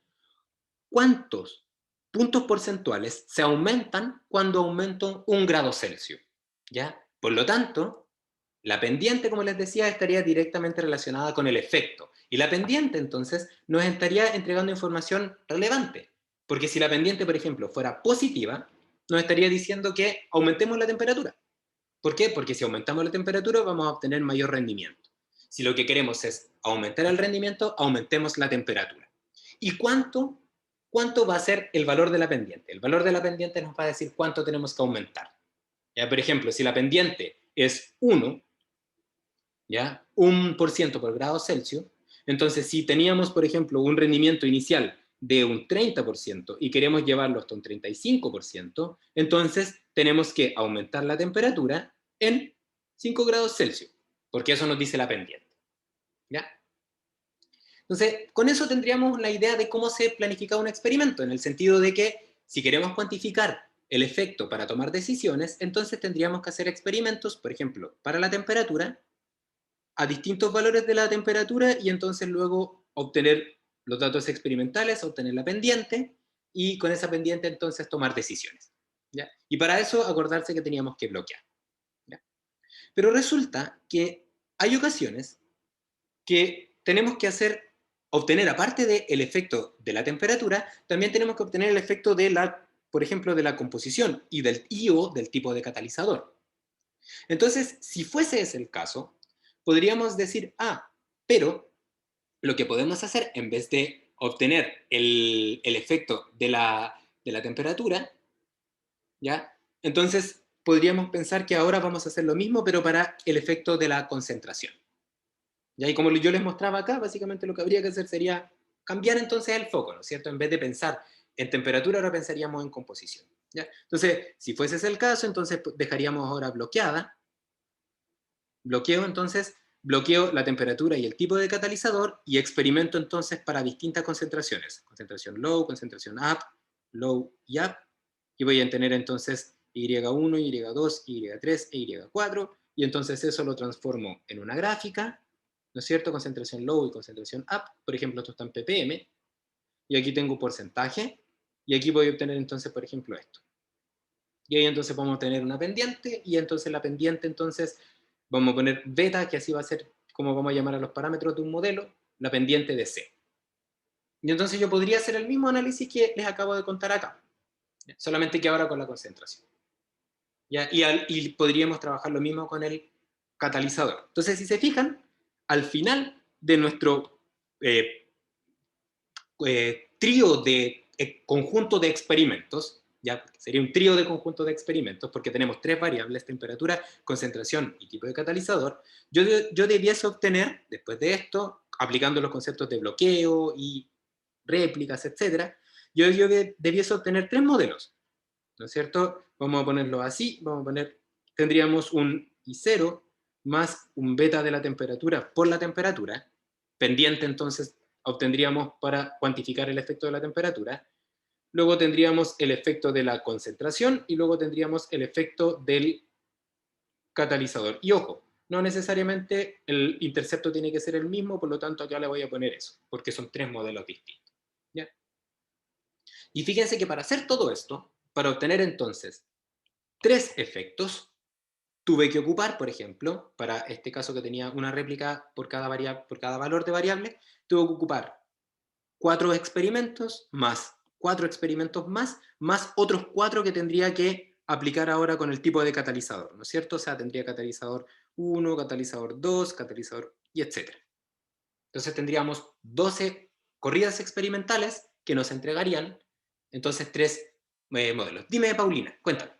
cuántos puntos porcentuales se aumentan cuando aumento 1 grado Celsius. ¿ya? Por lo tanto, la pendiente, como les decía, estaría directamente relacionada con el efecto. Y la pendiente, entonces, nos estaría entregando información relevante. Porque si la pendiente, por ejemplo, fuera positiva, nos estaría diciendo que aumentemos la temperatura. ¿Por qué? Porque si aumentamos la temperatura vamos a obtener mayor rendimiento. Si lo que queremos es aumentar el rendimiento, aumentemos la temperatura. ¿Y cuánto va a ser el valor de la pendiente? El valor de la pendiente nos va a decir cuánto tenemos que aumentar. ¿Ya? Por ejemplo, si la pendiente es 1, ¿ya? 1% por grado Celsius, entonces si teníamos, por ejemplo, un rendimiento inicial de un 30% y queremos llevarlo hasta un 35%, entonces tenemos que aumentar la temperatura en 5 grados Celsius, porque eso nos dice la pendiente. ¿Ya? Entonces, con eso tendríamos la idea de cómo se planifica un experimento, en el sentido de que si queremos cuantificar el efecto para tomar decisiones, entonces tendríamos que hacer experimentos, por ejemplo, para la temperatura, a distintos valores de la temperatura y entonces luego obtener los datos experimentales, obtener la pendiente y con esa pendiente entonces tomar decisiones. ¿Ya? Y para eso acordarse que teníamos que bloquear. ¿Ya? Pero resulta que hay ocasiones que tenemos que obtener, aparte del efecto de la temperatura, también tenemos que obtener el efecto de la, por ejemplo, de la composición y o del tipo de catalizador. Entonces, si fuese ese el caso, podríamos decir, pero lo que podemos hacer, en vez de obtener el efecto de la temperatura, ¿ya? Entonces, podríamos pensar que ahora vamos a hacer lo mismo, pero para el efecto de la concentración. ¿Ya? Y como yo les mostraba acá, básicamente lo que habría que hacer sería cambiar entonces el foco, ¿no es cierto? En vez de pensar en temperatura, ahora pensaríamos en composición. ¿Ya? Entonces, si fuese ese el caso, entonces dejaríamos ahora bloqueada. Bloqueo la temperatura y el tipo de catalizador y experimento entonces para distintas concentraciones. Concentración low, concentración up, low y up. Y voy a tener entonces Y1, Y2, Y3 e Y4. Y entonces eso lo transformo en una gráfica, ¿no es cierto? Concentración low y concentración up. Por ejemplo, esto está en ppm. Y aquí tengo porcentaje. Y aquí voy a obtener entonces, por ejemplo, esto. Y ahí entonces vamos a tener una pendiente. Y entonces la pendiente entonces vamos a poner beta, que así va a ser como vamos a llamar a los parámetros de un modelo, la pendiente de C. Y entonces yo podría hacer el mismo análisis que les acabo de contar acá, solamente que ahora con la concentración. ¿Ya? Y podríamos trabajar lo mismo con el catalizador. Entonces, si se fijan, al final de nuestro trío de conjunto de experimentos, ya sería un trío de conjunto de experimentos, porque tenemos tres variables, temperatura, concentración y tipo de catalizador, yo debiese obtener, después de esto, aplicando los conceptos de bloqueo y réplicas, etcétera, yo debiese obtener tres modelos, ¿no es cierto? Vamos a ponerlo así, tendríamos un I0 más un beta de la temperatura por la temperatura, pendiente entonces obtendríamos para cuantificar el efecto de la temperatura, luego tendríamos el efecto de la concentración y luego tendríamos el efecto del catalizador. Y ojo, no necesariamente el intercepto tiene que ser el mismo, por lo tanto acá le voy a poner eso, porque son tres modelos distintos. ¿Ya? Y fíjense que para hacer todo esto, para obtener entonces tres efectos, tuve que ocupar, por ejemplo, para este caso que tenía una réplica por cada valor de variable, tuve que ocupar 4 experimentos, más 4 experimentos más otros 4 que tendría que aplicar ahora con el tipo de catalizador, ¿no es cierto? O sea, tendría catalizador 1, catalizador 2, catalizador y etcétera. Entonces tendríamos 12 corridas experimentales que nos entregarían entonces 3 modelos. Dime, Paulina, cuéntame.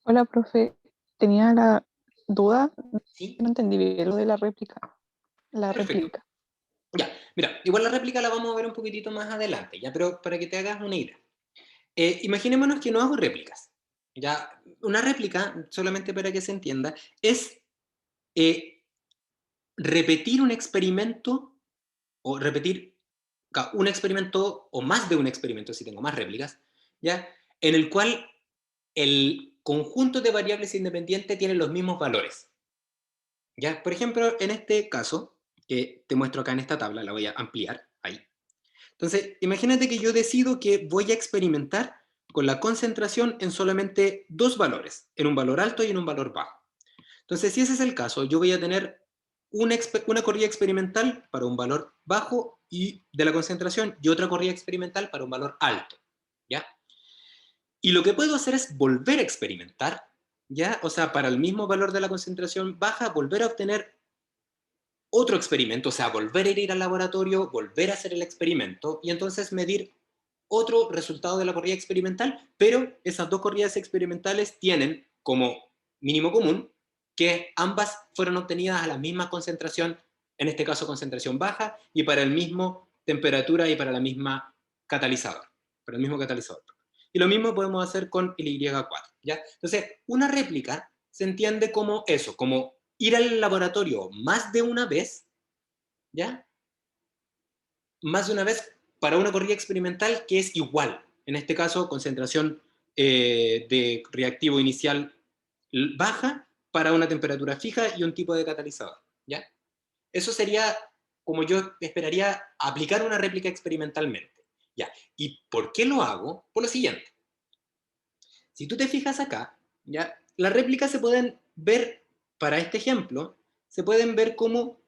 Hola, profe. Tenía la duda, ¿Sí? no entendí bien lo de la réplica. La Perfecto. réplica. Ya, mira, igual la réplica la vamos a ver un poquitito más adelante, ya, pero para que te hagas una idea. Imaginémonos que no hago réplicas. Ya, una réplica, solamente para que se entienda, es eh, repetir un experimento o repetir un experimento o más de un experimento, si tengo más réplicas, ¿ya? En el cual el conjunto de variables independientes tiene los mismos valores. ¿Ya? Por ejemplo, en este caso, que te muestro acá en esta tabla, la voy a ampliar ahí. Entonces, imagínate que yo decido que voy a experimentar con la concentración en solamente dos valores, en un valor alto y en un valor bajo. Entonces, si ese es el caso, yo voy a tener una corrida experimental para un valor bajo y de la concentración y otra corrida experimental para un valor alto, ¿ya? Y lo que puedo hacer es volver a experimentar, ¿ya? O sea, para el mismo valor de la concentración baja, volver a obtener otro experimento, o sea, volver a ir al laboratorio, volver a hacer el experimento y entonces medir otro resultado de la corrida experimental, pero esas dos corridas experimentales tienen como mínimo común que ambas fueron obtenidas a la misma concentración, en este caso concentración baja, y para el mismo temperatura y para la misma catalizador, para el mismo catalizador. Y lo mismo podemos hacer con el Y4, ¿ya? Entonces, una réplica se entiende como eso, como ir al laboratorio más de una vez, ¿ya? Más de una vez para una corrida experimental que es igual. En este caso, concentración de reactivo inicial baja para una temperatura fija y un tipo de catalizador, ¿ya? Eso sería como yo esperaría aplicar una réplica experimentalmente, ¿ya? ¿Y por qué lo hago? Por lo siguiente. Si tú te fijas acá, ¿ya? Las réplicas se pueden ver, para este ejemplo, se pueden ver como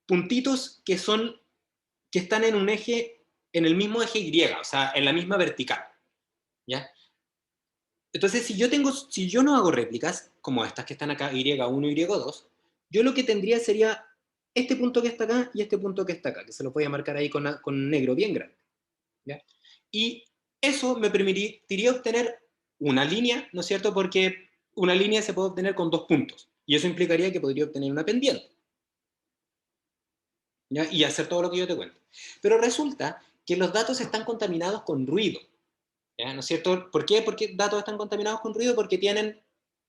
puntitos que están en un eje, en el mismo eje Y, o sea, en la misma vertical, ¿ya? Entonces, si yo no hago réplicas, como estas que están acá, Y1 y Y2, yo lo que tendría sería este punto que está acá y este punto que está acá, que se lo voy a marcar ahí con negro bien grande, ¿ya? Y eso me permitiría obtener una línea, ¿no es cierto? Porque una línea se puede obtener con dos puntos, y eso implicaría que podría obtener una pendiente, ¿ya? Y hacer todo lo que yo te cuento. Pero resulta que los datos están contaminados con ruido, ¿ya? ¿No es cierto? ¿Por qué? Porque datos están contaminados con ruido porque tienen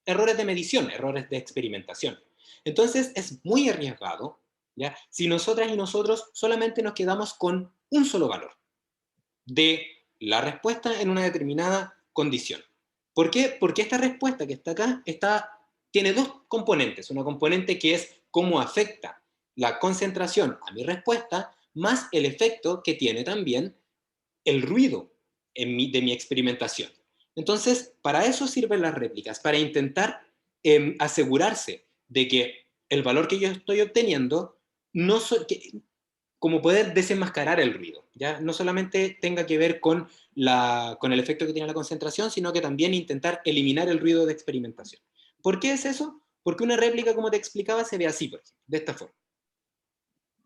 errores de medición, errores de experimentación. Entonces es muy arriesgado, ¿ya? Si nosotras y nosotros solamente nos quedamos con un solo valor de la respuesta en una determinada condición. ¿Por qué? Porque esta respuesta que está acá tiene dos componentes. Una componente que es cómo afecta la concentración a mi respuesta, más el efecto que tiene también el ruido de mi experimentación. Entonces, para eso sirven las réplicas, para intentar asegurarse de que el valor que yo estoy obteniendo, como poder desenmascarar el ruido, ¿ya? No solamente tenga que ver con el efecto que tiene la concentración, sino que también intentar eliminar el ruido de experimentación. ¿Por qué es eso? Porque una réplica, como te explicaba, se ve así, por ejemplo, de esta forma,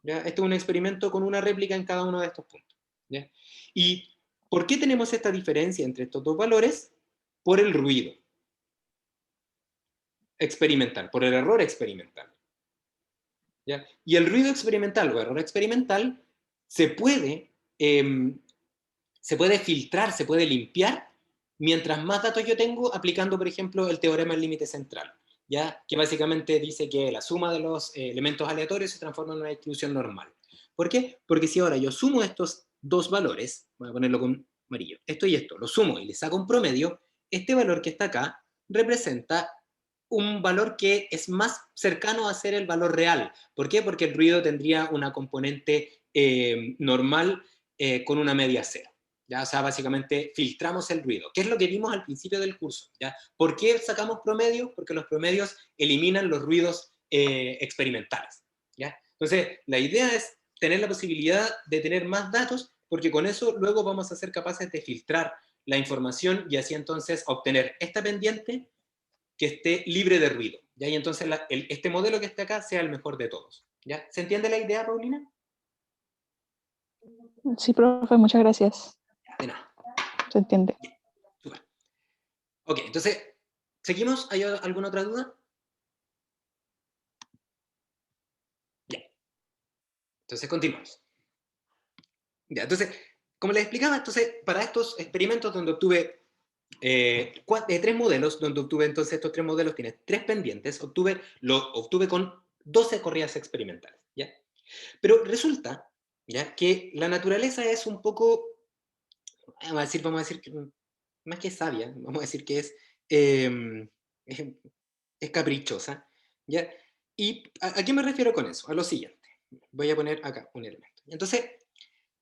¿ya? Este es un experimento con una réplica en cada uno de estos puntos, ¿ya? ¿Y por qué tenemos esta diferencia entre estos dos valores? Por el ruido experimental, por el error experimental, ¿ya? Y el ruido experimental o error experimental se puede, se puede filtrar, se puede limpiar mientras más datos yo tengo aplicando, por ejemplo, el teorema del límite central, ¿ya? Que básicamente dice que la suma de los elementos aleatorios se transforma en una distribución normal. ¿Por qué? Porque si ahora yo sumo estos dos valores, voy a ponerlo con amarillo, esto y esto, lo sumo y le saco un promedio, este valor que está acá representa un valor que es más cercano a ser el valor real. ¿Por qué? Porque el ruido tendría una componente normal con una media cero. ¿Ya? O sea, básicamente filtramos el ruido, que es lo que vimos al principio del curso, ¿ya? ¿Por qué sacamos promedios? Porque los promedios eliminan los ruidos experimentales, ¿ya? Entonces, la idea es tener la posibilidad de tener más datos, porque con eso luego vamos a ser capaces de filtrar la información y así entonces obtener esta pendiente que esté libre de ruido, ¿ya? Y entonces este modelo que está acá sea el mejor de todos, ¿ya? ¿Se entiende la idea, Paulina? Sí, profe, muchas gracias. De nada. Se entiende. Bien, super. Ok, entonces, ¿seguimos? ¿Hay alguna otra duda? Bien. Entonces, continuamos. Ya, entonces, como les explicaba, entonces, para estos experimentos donde obtuve tres modelos, donde obtuve entonces estos tres modelos, tienen tres pendientes, lo obtuve con 12 corridas experimentales, ¿ya? Pero resulta, ¿ya? Que la naturaleza es un poco, vamos a decir que, más que sabia, vamos a decir que eh, es, es caprichosa, ¿ya? ¿Y a qué me refiero con eso? A lo siguiente. Voy a poner acá un elemento. Entonces,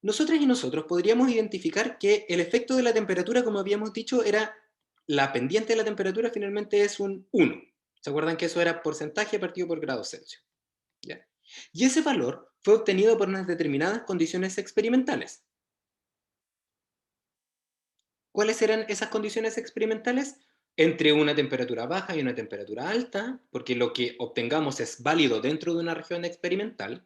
nosotras y nosotros podríamos identificar que el efecto de la temperatura, como habíamos dicho, era la pendiente de la temperatura finalmente es un 1. ¿Se acuerdan que eso era porcentaje partido por grado Celsius? ¿Ya? Y ese valor fue obtenido por unas determinadas condiciones experimentales. ¿Cuáles eran esas condiciones experimentales? Entre una temperatura baja y una temperatura alta, porque lo que obtengamos es válido dentro de una región experimental,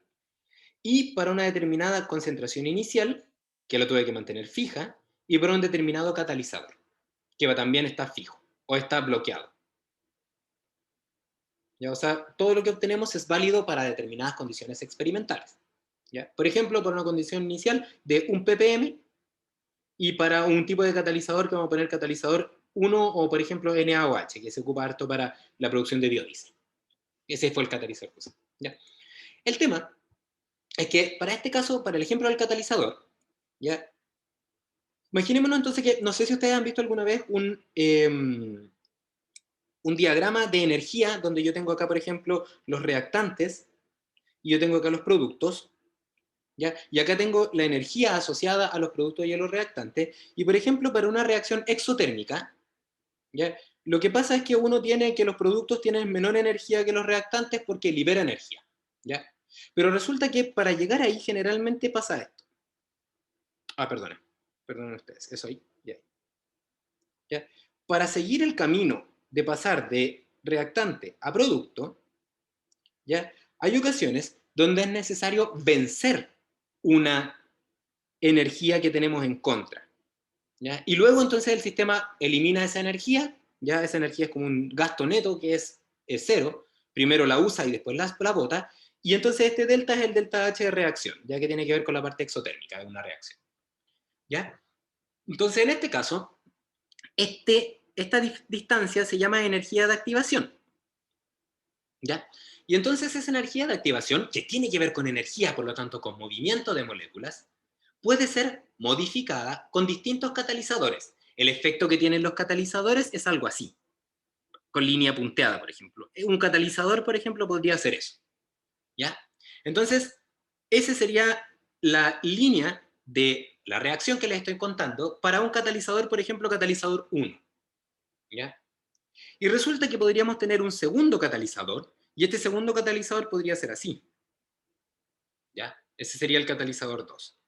y para una determinada concentración inicial, que lo tuve que mantener fija, y para un determinado catalizador, que también está fijo, o está bloqueado. ¿Ya? O sea, todo lo que obtenemos es válido para determinadas condiciones experimentales. ¿Ya? Por ejemplo, para una condición inicial de 1 ppm, y para un tipo de catalizador que vamos a poner catalizador 1 o por ejemplo NaOH, que se ocupa harto para la producción de biodiesel. Ese fue el catalizador. ¿Ya? El tema es que para este caso, para el ejemplo del catalizador, ¿ya? Imaginémonos entonces que, no sé si ustedes han visto alguna vez un diagrama de energía donde yo tengo acá, por ejemplo, los reactantes y yo tengo acá los productos, ¿ya? Y acá tengo la energía asociada a los productos y a los reactantes, y por ejemplo, para una reacción exotérmica, ¿ya? Lo que pasa es que uno tiene que los productos tienen menor energía que los reactantes porque libera energía, ¿ya? Pero resulta que para llegar ahí generalmente pasa esto. Perdonen ustedes, eso ahí, ya. ¿Ya? Para seguir el camino de pasar de reactante a producto, ¿ya? Hay ocasiones donde es necesario vencer una energía que tenemos en contra, ¿ya? Y luego entonces el sistema elimina esa energía, ya esa energía es como un gasto neto que es cero, primero la usa y después la bota, y entonces este delta es el delta H de reacción, ya que tiene que ver con la parte exotérmica de una reacción, ¿ya? Entonces en este caso, esta distancia se llama energía de activación, ¿ya? Y entonces esa energía de activación, que tiene que ver con energía, por lo tanto con movimiento de moléculas, puede ser modificada con distintos catalizadores. El efecto que tienen los catalizadores es algo así, con línea punteada, por ejemplo. Un catalizador, por ejemplo, podría hacer eso, ¿ya? Entonces, esa sería la línea de la reacción que les estoy contando para un catalizador, por ejemplo, catalizador 1, ¿ya? Y resulta que podríamos tener un segundo catalizador, y este segundo catalizador podría ser así, ¿ya? Ese sería el catalizador 2,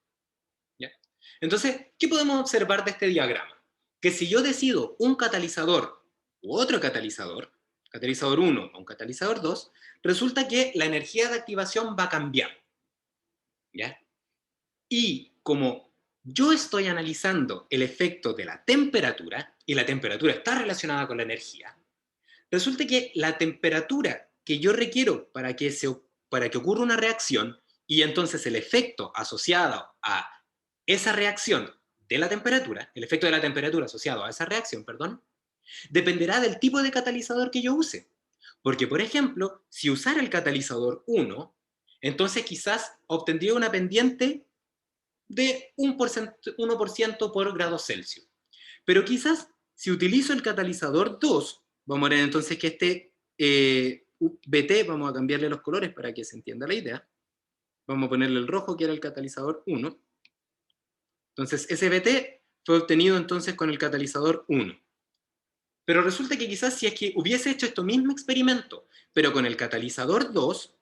¿ya? Entonces, ¿qué podemos observar de este diagrama? Que si yo decido un catalizador u otro catalizador 1 o un catalizador 2, resulta que la energía de activación va a cambiar, ¿ya? Y como yo estoy analizando el efecto de la temperatura, y la temperatura está relacionada con la energía, resulta que la temperatura que yo requiero para que ocurra una reacción, y entonces el efecto asociado a esa reacción de la temperatura, el efecto de la temperatura asociado a esa reacción, perdón, dependerá del tipo de catalizador que yo use. Porque, por ejemplo, si usara el catalizador 1, entonces quizás obtendría una pendiente de 1% por grado Celsius. Pero quizás si utilizo el catalizador 2, vamos a ver entonces que este BT, vamos a cambiarle los colores para que se entienda la idea. Vamos a ponerle el rojo que era el catalizador 1. Entonces ese BT fue obtenido entonces con el catalizador 1. Pero resulta que quizás si es que hubiese hecho este mismo experimento, pero con el catalizador 2,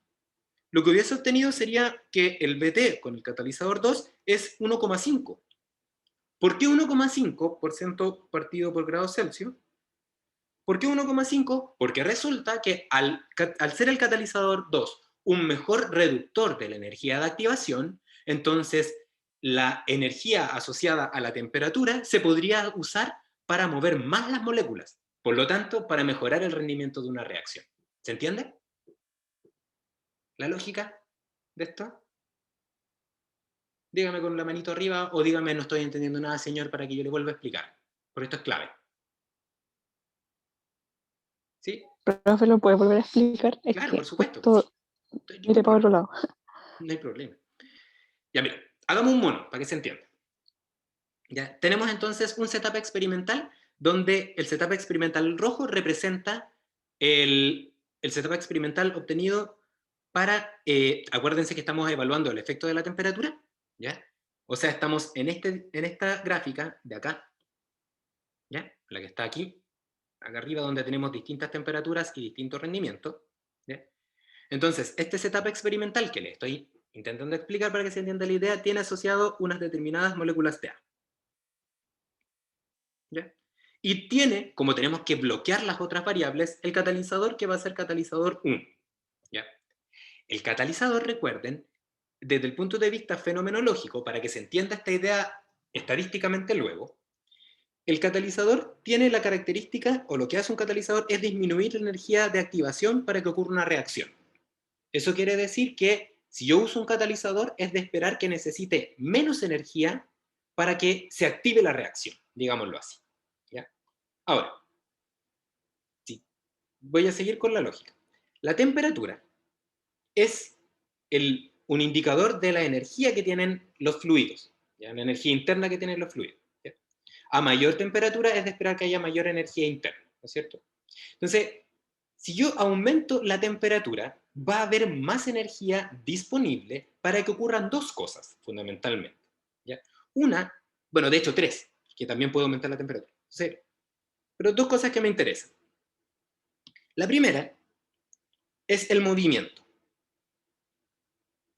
lo que hubiese obtenido sería que el BT con el catalizador 2 es 1,5. ¿Por qué 1,5% partido por grado Celsius? ¿Por qué 1,5? Porque resulta que al ser el catalizador 2 un mejor reductor de la energía de activación, entonces la energía asociada a la temperatura se podría usar para mover más las moléculas, por lo tanto, para mejorar el rendimiento de una reacción. ¿Se entiende la lógica de esto? Dígame con la manito arriba o dígame no estoy entendiendo nada, señor, para que yo le vuelva a explicar. Porque esto es clave. ¿Sí? Profe, ¿lo puede volver a explicar? Es Claro, por que supuesto. justo No hay ningún mire para otro problema. lado. No hay problema. Ya, mira, hagamos un mono para que se entienda. Ya, tenemos entonces un setup experimental donde el setup experimental rojo representa el setup experimental obtenido para, acuérdense que estamos evaluando el efecto de la temperatura, ¿ya? O sea, estamos en esta gráfica de acá, ¿ya? La que está aquí, acá arriba, donde tenemos distintas temperaturas y distintos rendimientos, ¿ya? Entonces, este setup experimental que le estoy intentando explicar para que se entienda la idea, tiene asociado unas determinadas moléculas de A. ¿Ya? Y tiene, como tenemos que bloquear las otras variables, el catalizador que va a ser catalizador 1. ¿Ya? El catalizador, recuerden, desde el punto de vista fenomenológico, para que se entienda esta idea estadísticamente luego, el catalizador tiene la característica, o lo que hace un catalizador, es disminuir la energía de activación para que ocurra una reacción. Eso quiere decir que si yo uso un catalizador, es de esperar que necesite menos energía para que se active la reacción, digámoslo así. ¿Ya? Ahora, sí, voy a seguir con la lógica. La temperatura es un indicador de la energía que tienen los fluidos, ¿ya? La energía interna que tienen los fluidos. ¿Ya? A mayor temperatura es de esperar que haya mayor energía interna, ¿no es cierto? Entonces, si yo aumento la temperatura, va a haber más energía disponible para que ocurran dos cosas, fundamentalmente. ¿Ya? Una, bueno, de hecho tres, que también puedo aumentar la temperatura. ¿Sí? Pero dos cosas que me interesan. La primera es el movimiento.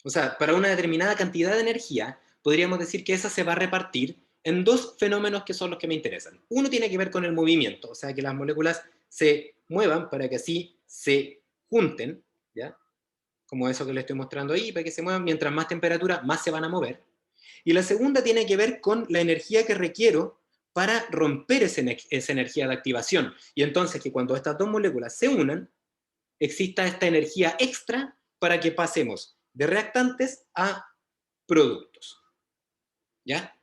O sea, para una determinada cantidad de energía, podríamos decir que esa se va a repartir en dos fenómenos que son los que me interesan. Uno tiene que ver con el movimiento, o sea, que las moléculas se muevan para que así se junten, ¿ya? Como eso que les estoy mostrando ahí, para que se muevan, mientras más temperatura, más se van a mover. Y la segunda tiene que ver con la energía que requiero para romper esa energía de activación. Y entonces que cuando estas dos moléculas se unan, exista esta energía extra para que pasemos de reactantes a productos. ¿Ya?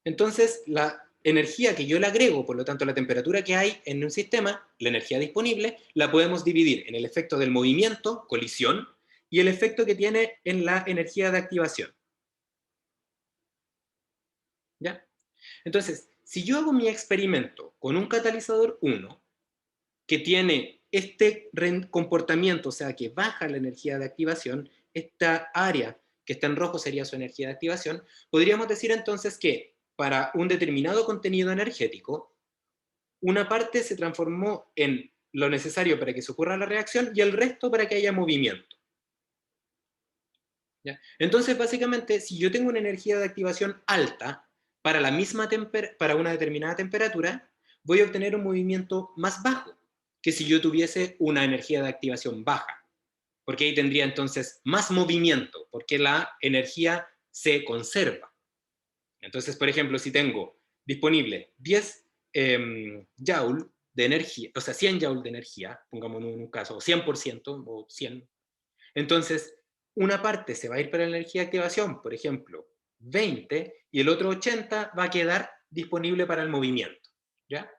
Entonces, la energía que yo le agrego, por lo tanto la temperatura que hay en un sistema, la energía disponible, la podemos dividir en el efecto del movimiento, colisión, y el efecto que tiene en la energía de activación. ¿Ya? Entonces, si yo hago mi experimento con un catalizador 1, que tiene este comportamiento, o sea, que baja la energía de activación, esta área que está en rojo sería su energía de activación, podríamos decir entonces que para un determinado contenido energético, una parte se transformó en lo necesario para que se ocurra la reacción y el resto para que haya movimiento. ¿Ya? Entonces, básicamente, si yo tengo una energía de activación alta para, para una determinada temperatura, voy a obtener un movimiento más bajo que si yo tuviese una energía de activación baja, porque ahí tendría entonces más movimiento, porque la energía se conserva. Entonces, por ejemplo, si tengo disponible 10 joule de energía, o sea, 100 joule de energía, pongamos en un caso, o 100% o 100, entonces una parte se va a ir para la energía de activación, por ejemplo, 20, y el otro 80 va a quedar disponible para el movimiento. ¿Ya?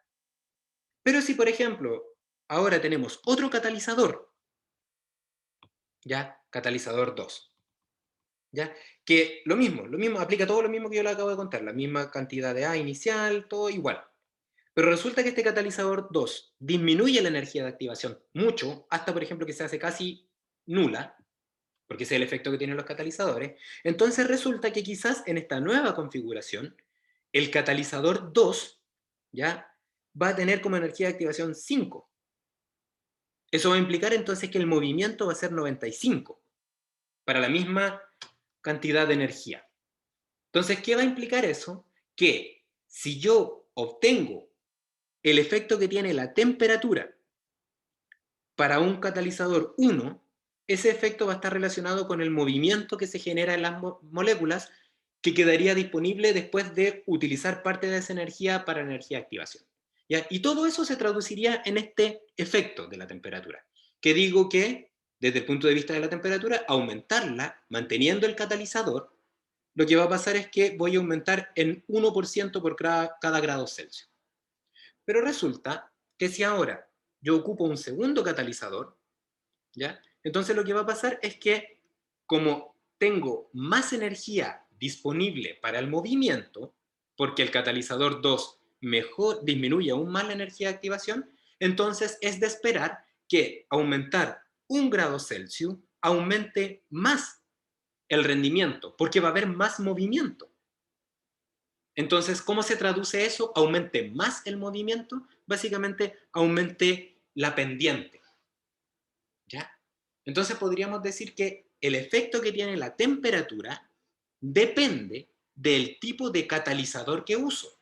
Pero si, por ejemplo, ahora tenemos otro catalizador, ¿ya? Catalizador 2, ¿ya? Que lo mismo, aplica todo lo mismo que yo le acabo de contar, la misma cantidad de A inicial, todo igual. Pero resulta que este catalizador 2 disminuye la energía de activación mucho, hasta por ejemplo que se hace casi nula, porque ese es el efecto que tienen los catalizadores. Entonces resulta que quizás en esta nueva configuración, el catalizador 2, ¿ya? Va a tener como energía de activación 5. Eso va a implicar entonces que el movimiento va a ser 95, para la misma cantidad de energía. Entonces, ¿qué va a implicar eso? Que si yo obtengo el efecto que tiene la temperatura para un catalizador 1, ese efecto va a estar relacionado con el movimiento que se genera en las moléculas, que quedaría disponible después de utilizar parte de esa energía para energía de activación. ¿Ya? Y todo eso se traduciría en este efecto de la temperatura, que digo que, desde el punto de vista de la temperatura, aumentarla, manteniendo el catalizador, lo que va a pasar es que voy a aumentar en 1% por cada grado Celsius. Pero resulta que si ahora yo ocupo un segundo catalizador, ¿ya? Entonces lo que va a pasar es que, como tengo más energía disponible para el movimiento, porque el catalizador 2 mejor disminuye aún más la energía de activación, entonces es de esperar que aumentar 1 grado Celsius aumente más el rendimiento, porque va a haber más movimiento. Entonces, ¿cómo se traduce eso? Aumente más el movimiento, básicamente aumente la pendiente. ¿Ya? Entonces podríamos decir que el efecto que tiene la temperatura depende del tipo de catalizador que uso.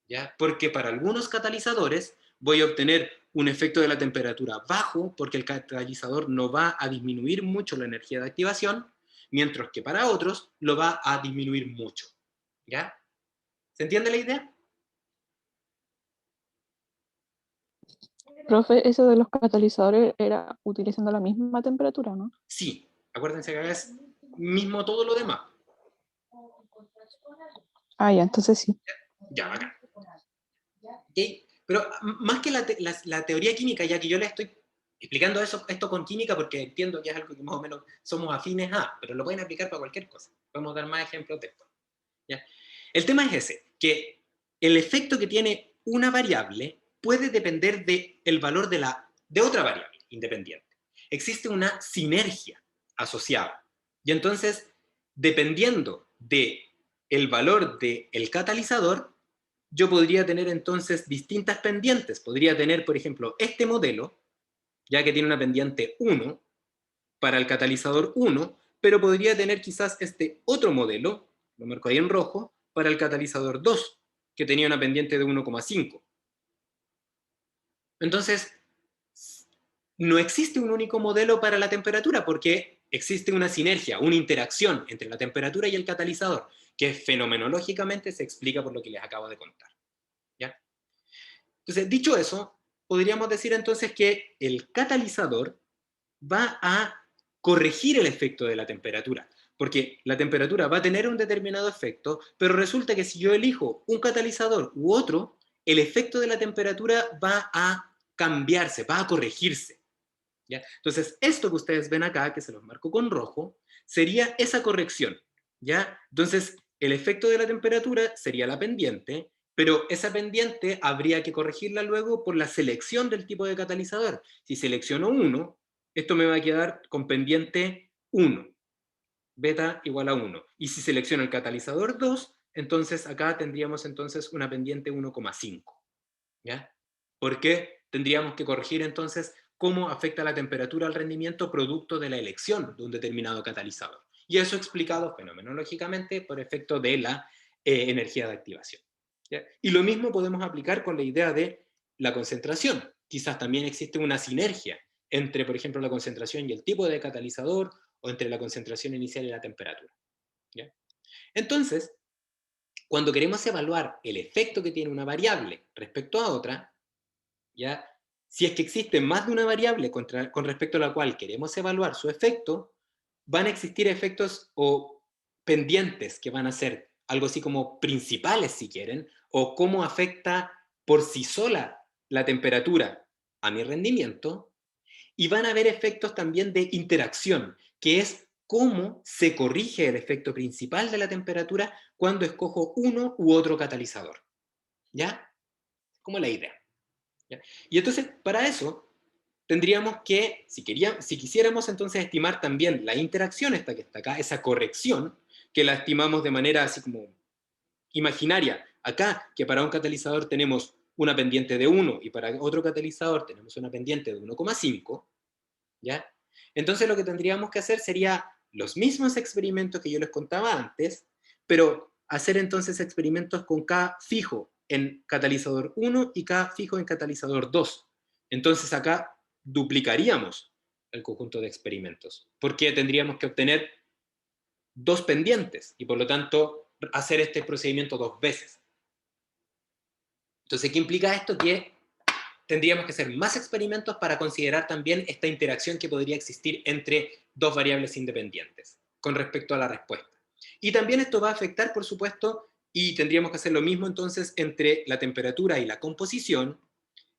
¿Ya? Porque para algunos catalizadores voy a obtener un efecto de la temperatura bajo porque el catalizador no va a disminuir mucho la energía de activación, mientras que para otros lo va a disminuir mucho. ¿Ya? ¿Se entiende la idea? Profe, eso de los catalizadores era utilizando la misma temperatura, ¿no? Sí. Acuérdense que acá es mismo todo lo demás. Ah, ya, entonces sí. Ya, bacán. ¿Okay? Pero más que la teoría química, ya que yo le estoy explicando esto con química porque entiendo que es algo que más o menos somos afines a, pero lo pueden aplicar para cualquier cosa. Podemos dar más ejemplos de esto. ¿Ya? El tema es ese, que el efecto que tiene una variable puede depender del valor de otra variable independiente. Existe una sinergia asociada. Y entonces, dependiendo del valor del catalizador, yo podría tener entonces distintas pendientes. Podría tener, por ejemplo, este modelo, ya que tiene una pendiente 1 para el catalizador 1, pero podría tener quizás este otro modelo, lo marco ahí en rojo, para el catalizador 2, que tenía una pendiente de 1,5. Entonces, no existe un único modelo para la temperatura porque existe una sinergia, una interacción entre la temperatura y el catalizador, que fenomenológicamente se explica por lo que les acabo de contar. ¿Ya? Entonces, dicho eso, podríamos decir entonces que el catalizador va a corregir el efecto de la temperatura, porque la temperatura va a tener un determinado efecto, pero resulta que si yo elijo un catalizador u otro, el efecto de la temperatura va a cambiarse, va a corregirse. ¿Ya? Entonces, esto que ustedes ven acá, que se los marco con rojo, sería esa corrección. ¿Ya? Entonces, el efecto de la temperatura sería la pendiente, pero esa pendiente habría que corregirla luego por la selección del tipo de catalizador. Si selecciono uno, esto me va a quedar con pendiente 1, beta igual a 1. Y si selecciono el catalizador 2, entonces acá tendríamos entonces una pendiente 1,5. ¿Ya? Porque tendríamos que corregir entonces cómo afecta la temperatura al rendimiento producto de la elección de un determinado catalizador. Y eso explicado fenomenológicamente por efecto de la energía de activación. ¿Ya? Y lo mismo podemos aplicar con la idea de la concentración. Quizás también existe una sinergia entre, por ejemplo, la concentración y el tipo de catalizador, o entre la concentración inicial y la temperatura. ¿Ya? Entonces, cuando queremos evaluar el efecto que tiene una variable respecto a otra, ¿ya? Si es que existe más de una variable con respecto a la cual queremos evaluar su efecto, van a existir efectos o pendientes que van a ser algo así como principales, si quieren, o cómo afecta por sí sola la temperatura a mi rendimiento, y van a haber efectos también de interacción, que es cómo se corrige el efecto principal de la temperatura cuando escojo uno u otro catalizador. ¿Ya? Como la idea. ¿Ya? Y entonces, para eso, tendríamos que, si quisiéramos entonces estimar también la interacción esta que está acá, esa corrección, que la estimamos de manera así como imaginaria. Acá, que para un catalizador tenemos una pendiente de 1 y para otro catalizador tenemos una pendiente de 1,5, ¿ya? Entonces lo que tendríamos que hacer sería los mismos experimentos que yo les contaba antes, pero hacer entonces experimentos con K fijo en catalizador 1 y K fijo en catalizador 2. Entonces acá duplicaríamos el conjunto de experimentos, porque tendríamos que obtener dos pendientes y por lo tanto hacer este procedimiento dos veces. Entonces, ¿qué implica esto? Que tendríamos que hacer más experimentos para considerar también esta interacción que podría existir entre dos variables independientes con respecto a la respuesta. Y también esto va a afectar, por supuesto, y tendríamos que hacer lo mismo entonces entre la temperatura y la composición,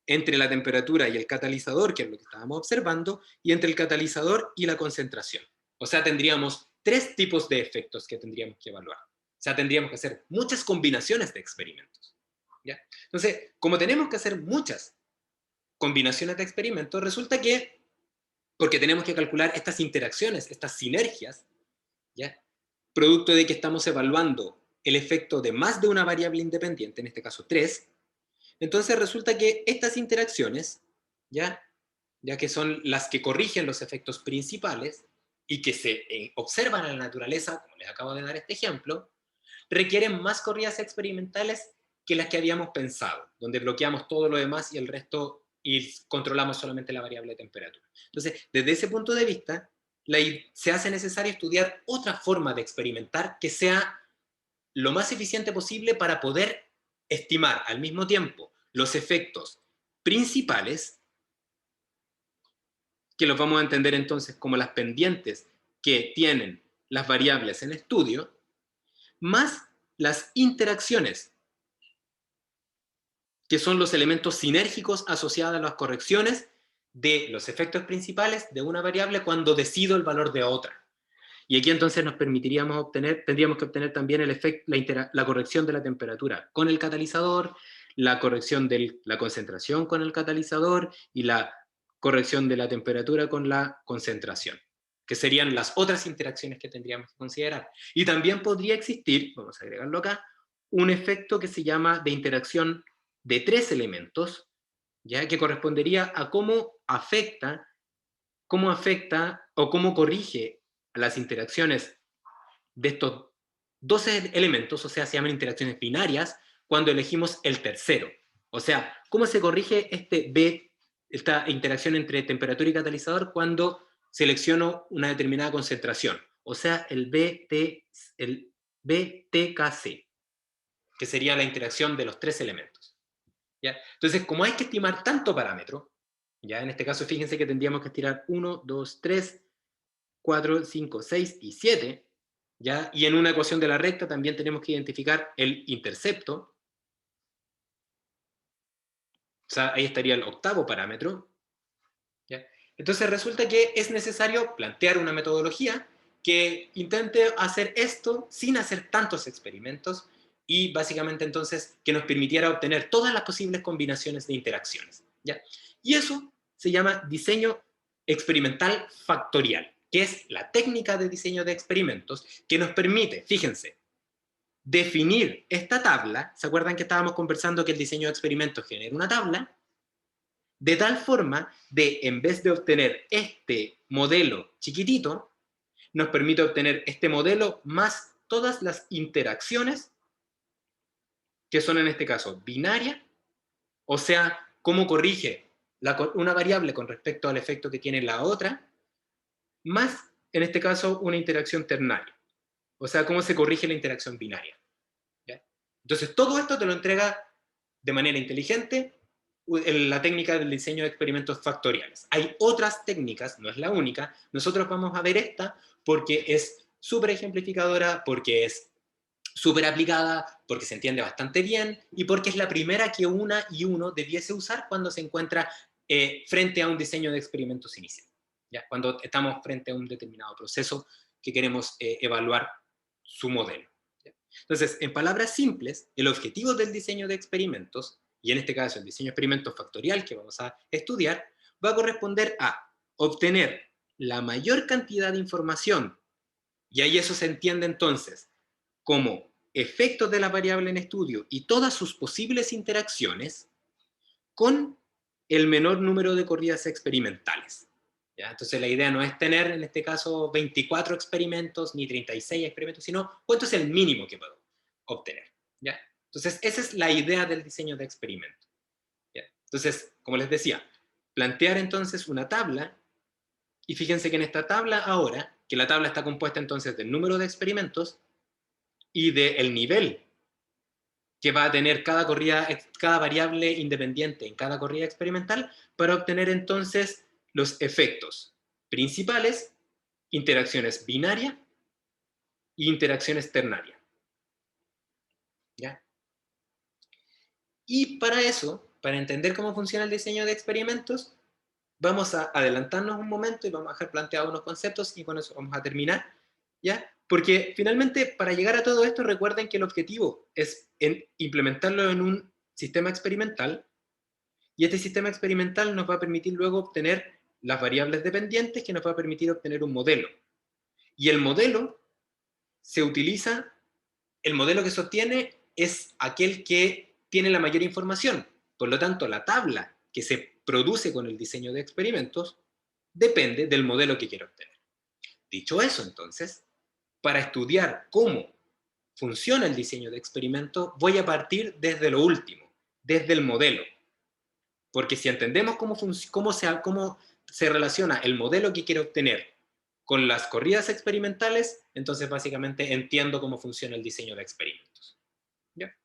entre la temperatura y el catalizador, que es lo que estábamos observando, y entre el catalizador y la concentración. O sea, tendríamos tres tipos de efectos que tendríamos que evaluar. O sea, tendríamos que hacer muchas combinaciones de experimentos. ¿Ya? Entonces, como tenemos que hacer muchas combinaciones de experimentos, resulta que, porque tenemos que calcular estas interacciones, estas sinergias ¿ya? Producto de que estamos evaluando el efecto de más de una variable independiente, en este caso 3, entonces resulta que estas interacciones, ¿ya? Ya que son las que corrigen los efectos principales y que se observan en la naturaleza, como les acabo de dar este ejemplo, requieren más corridas experimentales que las que habíamos pensado, donde bloqueamos todo lo demás y el resto y controlamos solamente la variable de temperatura. Entonces, desde ese punto de vista, se hace necesario estudiar otra forma de experimentar que sea lo más eficiente posible para poder estimar al mismo tiempo los efectos principales, que los vamos a entender entonces como las pendientes que tienen las variables en estudio, más las interacciones, que son los elementos sinérgicos asociados a las correcciones de los efectos principales de una variable cuando decido el valor de otra. Y aquí entonces tendríamos que obtener también el efecto, la corrección de la temperatura con el catalizador, la corrección de la concentración con el catalizador y la corrección de la temperatura con la concentración, que serían las otras interacciones que tendríamos que considerar. Y también podría existir, vamos a agregarlo acá, un efecto que se llama de interacción de 3 elementos, ¿ya? Que correspondería a cómo afecta o cómo corrige las interacciones de estos 12 elementos, o sea, se llaman interacciones binarias, cuando elegimos el tercero. O sea, ¿cómo se corrige esta interacción entre temperatura y catalizador cuando selecciono una determinada concentración? O sea, el BTKC, que sería la interacción de los 3 elementos. ¿Ya? Entonces, como hay que estimar tanto parámetro, ya en este caso fíjense que tendríamos que estirar 1, 2, 3, 4, 5, 6 y 7, ¿ya? Y en una ecuación de la recta también tenemos que identificar el intercepto, o sea, ahí estaría el octavo parámetro, ¿ya? Entonces resulta que es necesario plantear una metodología que intente hacer esto sin hacer tantos experimentos y básicamente entonces que nos permitiera obtener todas las posibles combinaciones de interacciones, ¿ya? Y eso se llama diseño experimental factorial, que es la técnica de diseño de experimentos que nos permite, fíjense, definir esta tabla. ¿Se acuerdan que estábamos conversando que el diseño de experimentos genera una tabla? De tal forma de, en vez de obtener este modelo chiquitito, nos permite obtener este modelo más todas las interacciones que son en este caso binarias, o sea, cómo corrige una variable con respecto al efecto que tiene la otra, más en este caso una interacción ternaria, o sea, cómo se corrige la interacción binaria. ¿Ya? Entonces, todo esto te lo entrega de manera inteligente la técnica del diseño de experimentos factoriales. Hay otras técnicas, no es la única. Nosotros vamos a ver esta porque es súper ejemplificadora, porque es súper aplicada, porque se entiende bastante bien y porque es la primera que una y uno debiese usar cuando se encuentra frente a un diseño de experimentos inicial, ¿ya? Cuando estamos frente a un determinado proceso que queremos evaluar su modelo. ¿Ya? Entonces, en palabras simples, el objetivo del diseño de experimentos, y en este caso el diseño de experimentos factorial que vamos a estudiar, va a corresponder a obtener la mayor cantidad de información, y ahí eso se entiende entonces como efectos de la variable en estudio y todas sus posibles interacciones con el menor número de corridas experimentales. ¿Ya? Entonces la idea no es tener en este caso 24 experimentos ni 36 experimentos, sino cuánto es el mínimo que puedo obtener. ¿Ya? Entonces esa es la idea del diseño de experimento. ¿Ya? Entonces, como les decía, plantear entonces una tabla, y fíjense que en esta tabla ahora, que la tabla está compuesta entonces del número de experimentos y del nivel que va a tener cada variable independiente en cada corrida experimental para obtener entonces los efectos principales, interacciones binarias e interacciones ternarias. ¿Ya? Y para eso, para entender cómo funciona el diseño de experimentos, vamos a adelantarnos un momento y vamos a dejar planteados unos conceptos y con eso vamos a terminar, ¿ya? Porque finalmente, para llegar a todo esto, recuerden que el objetivo es implementarlo en un sistema experimental, y este sistema experimental nos va a permitir luego obtener las variables dependientes que nos va a permitir obtener un modelo. Y el modelo se utiliza, el modelo que se obtiene es aquel que tiene la mayor información. Por lo tanto, la tabla que se produce con el diseño de experimentos depende del modelo que quiero obtener. Dicho eso, entonces, para estudiar cómo funciona el diseño de experimento, voy a partir desde lo último, desde el modelo. Porque si entendemos cómo se relaciona el modelo que quiero obtener con las corridas experimentales, entonces básicamente entiendo cómo funciona el diseño de experimentos. ¿Ya?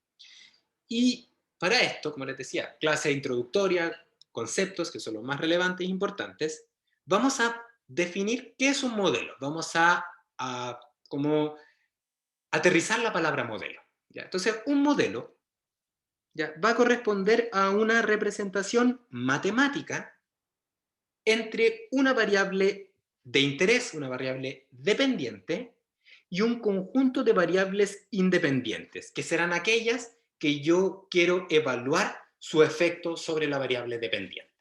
Y para esto, como les decía, clase introductoria, conceptos que son los más relevantes e importantes, vamos a definir qué es un modelo. Vamos a como aterrizar la palabra modelo. ¿Ya? Entonces, un modelo ¿ya? Va a corresponder a una representación matemática entre una variable de interés, una variable dependiente, y un conjunto de variables independientes, que serán aquellas que yo quiero evaluar su efecto sobre la variable dependiente.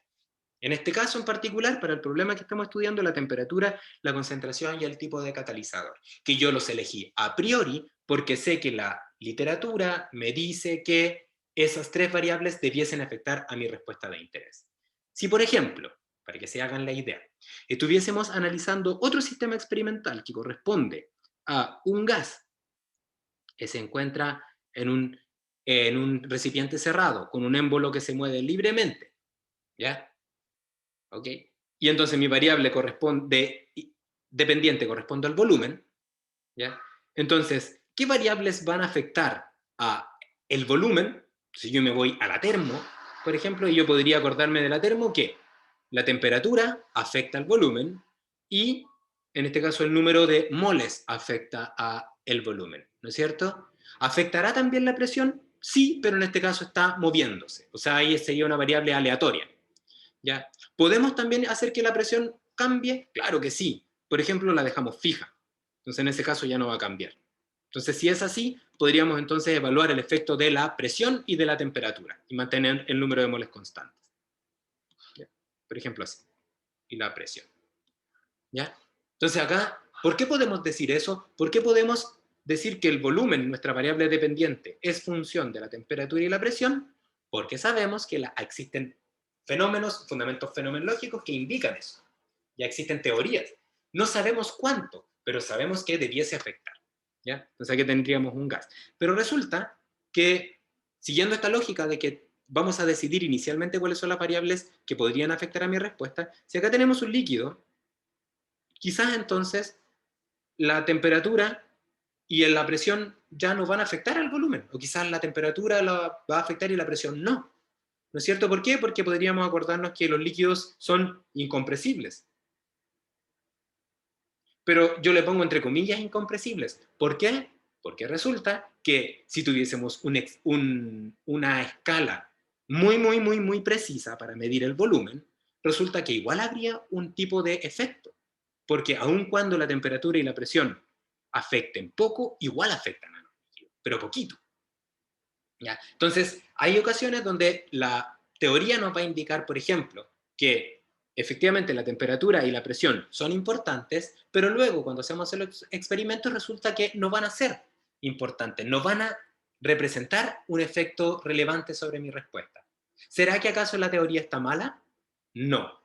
En este caso en particular, para el problema que estamos estudiando, la temperatura, la concentración y el tipo de catalizador, que yo los elegí a priori porque sé que la literatura me dice que esas tres variables debiesen afectar a mi respuesta de interés. Si, por ejemplo, para que se hagan la idea, estuviésemos analizando otro sistema experimental que corresponde a un gas que se encuentra en un recipiente cerrado, con un émbolo que se mueve libremente, ¿ya? ¿Ok? Y entonces mi variable dependiente corresponde al volumen, ¿ya? Entonces, ¿qué variables van a afectar a el volumen? Si yo me voy a la termo, por ejemplo, y yo podría acordarme de la termo que la temperatura afecta al volumen y, en este caso, el número de moles afecta a el volumen, ¿no es cierto? ¿Afectará también la presión? Sí, pero en este caso está moviéndose. O sea, ahí sería una variable aleatoria. ¿Ya? ¿Podemos también hacer que la presión cambie? Claro que sí. Por ejemplo, la dejamos fija. Entonces, en ese caso ya no va a cambiar. Entonces, si es así, podríamos entonces evaluar el efecto de la presión y de la temperatura y mantener el número de moles constantes. ¿Ya? Por ejemplo, así. Y la presión. ¿Ya? Entonces, acá, ¿por qué podemos decir eso? ¿Por qué podemos decir que el volumen, nuestra variable dependiente, es función de la temperatura y la presión? Porque sabemos que existen fenómenos, fundamentos fenomenológicos que indican eso. Ya existen teorías. No sabemos cuánto, pero sabemos que debiese afectar. ¿Ya? Entonces aquí tendríamos un gas. Pero resulta que, siguiendo esta lógica de que vamos a decidir inicialmente cuáles son las variables que podrían afectar a mi respuesta, si acá tenemos un líquido, quizás entonces la temperatura y la presión ya no van a afectar al volumen, o quizás la temperatura la va a afectar y la presión no. ¿No es cierto? ¿Por qué? Porque podríamos acordarnos que los líquidos son incompresibles. Pero yo le pongo entre comillas incompresibles. ¿Por qué? Porque resulta que si tuviésemos una escala muy precisa para medir el volumen, resulta que igual habría un tipo de efecto. Porque aun cuando la temperatura y la presión afecten poco, igual afectan a los líquidos, pero poquito. ¿Ya? Entonces, hay ocasiones donde la teoría nos va a indicar, por ejemplo, que efectivamente la temperatura y la presión son importantes, pero luego cuando hacemos los experimentos resulta que no van a ser importantes, no van a representar un efecto relevante sobre mi respuesta. ¿Será que acaso la teoría está mala? No,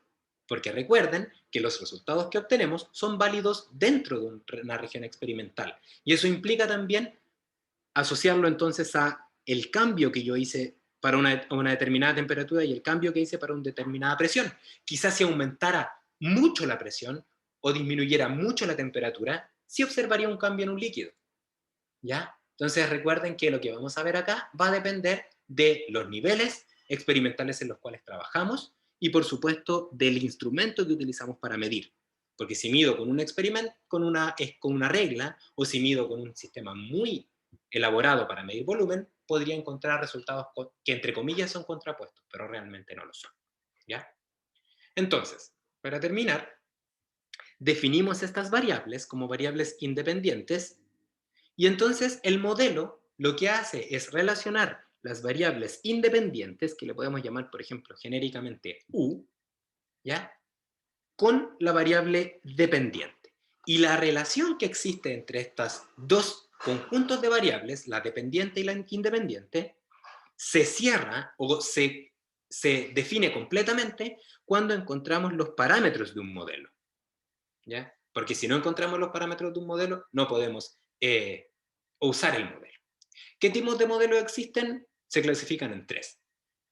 porque recuerden que los resultados que obtenemos son válidos dentro de una región experimental, y eso implica también asociarlo entonces a el cambio que yo hice para una determinada temperatura y el cambio que hice para una determinada presión. Quizás si aumentara mucho la presión o disminuyera mucho la temperatura, sí observaría un cambio en un líquido. ¿Ya? Entonces recuerden que lo que vamos a ver acá va a depender de los niveles experimentales en los cuales trabajamos y por supuesto del instrumento que utilizamos para medir. Porque si mido con un experimento, con una regla, o si mido con un sistema muy elaborado para medir volumen, podría encontrar resultados que entre comillas son contrapuestos, pero realmente no lo son. ¿Ya? Entonces, para terminar, definimos estas variables como variables independientes y entonces el modelo lo que hace es relacionar las variables independientes, que le podemos llamar, por ejemplo, genéricamente U, ¿ya? Con la variable dependiente. Y la relación que existe entre estas dos conjuntos de variables, la dependiente y la independiente, se cierra o se define completamente cuando encontramos los parámetros de un modelo. ¿Ya? Porque si no encontramos los parámetros de un modelo, no podemos usar el modelo. ¿Qué tipos de modelos existen? Se clasifican en 3.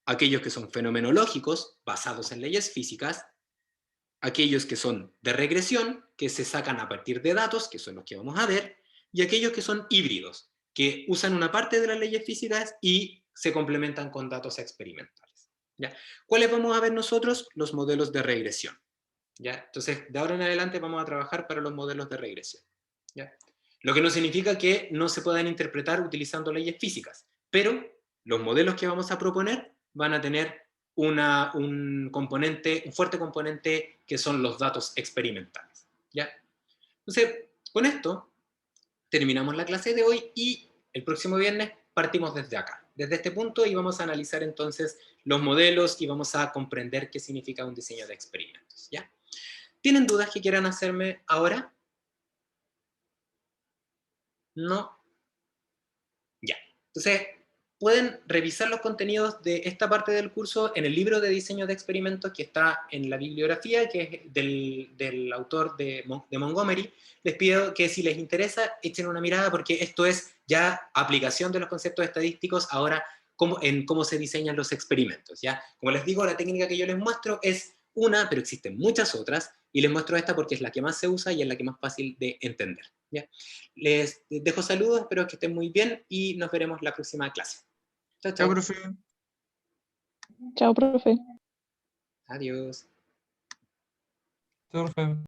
Aquellos que son fenomenológicos, basados en leyes físicas, aquellos que son de regresión, que se sacan a partir de datos, que son los que vamos a ver, y aquellos que son híbridos, que usan una parte de las leyes físicas y se complementan con datos experimentales. ¿Ya? ¿Cuáles vamos a ver nosotros? Los modelos de regresión. ¿Ya? Entonces, de ahora en adelante vamos a trabajar para los modelos de regresión. ¿Ya? Lo que no significa que no se puedan interpretar utilizando leyes físicas, pero los modelos que vamos a proponer van a tener un fuerte componente que son los datos experimentales. ¿Ya? Entonces, con esto terminamos la clase de hoy y el próximo viernes partimos desde acá, desde este punto, y vamos a analizar entonces los modelos y vamos a comprender qué significa un diseño de experimentos. ¿Ya? ¿Tienen dudas que quieran hacerme ahora? No. Ya. Entonces, pueden revisar los contenidos de esta parte del curso en el libro de diseño de experimentos que está en la bibliografía, que es del autor de Montgomery. Les pido que si les interesa, echen una mirada, porque esto es ya aplicación de los conceptos estadísticos ahora en cómo se diseñan los experimentos. ¿Ya? Como les digo, la técnica que yo les muestro es una, pero existen muchas otras, y les muestro esta porque es la que más se usa y es la que es más fácil de entender. ¿Ya? Les dejo saludos, espero que estén muy bien y nos veremos la próxima clase. Chao, Chao, chao. profe. Chao, profe. Adiós. Chao, profe.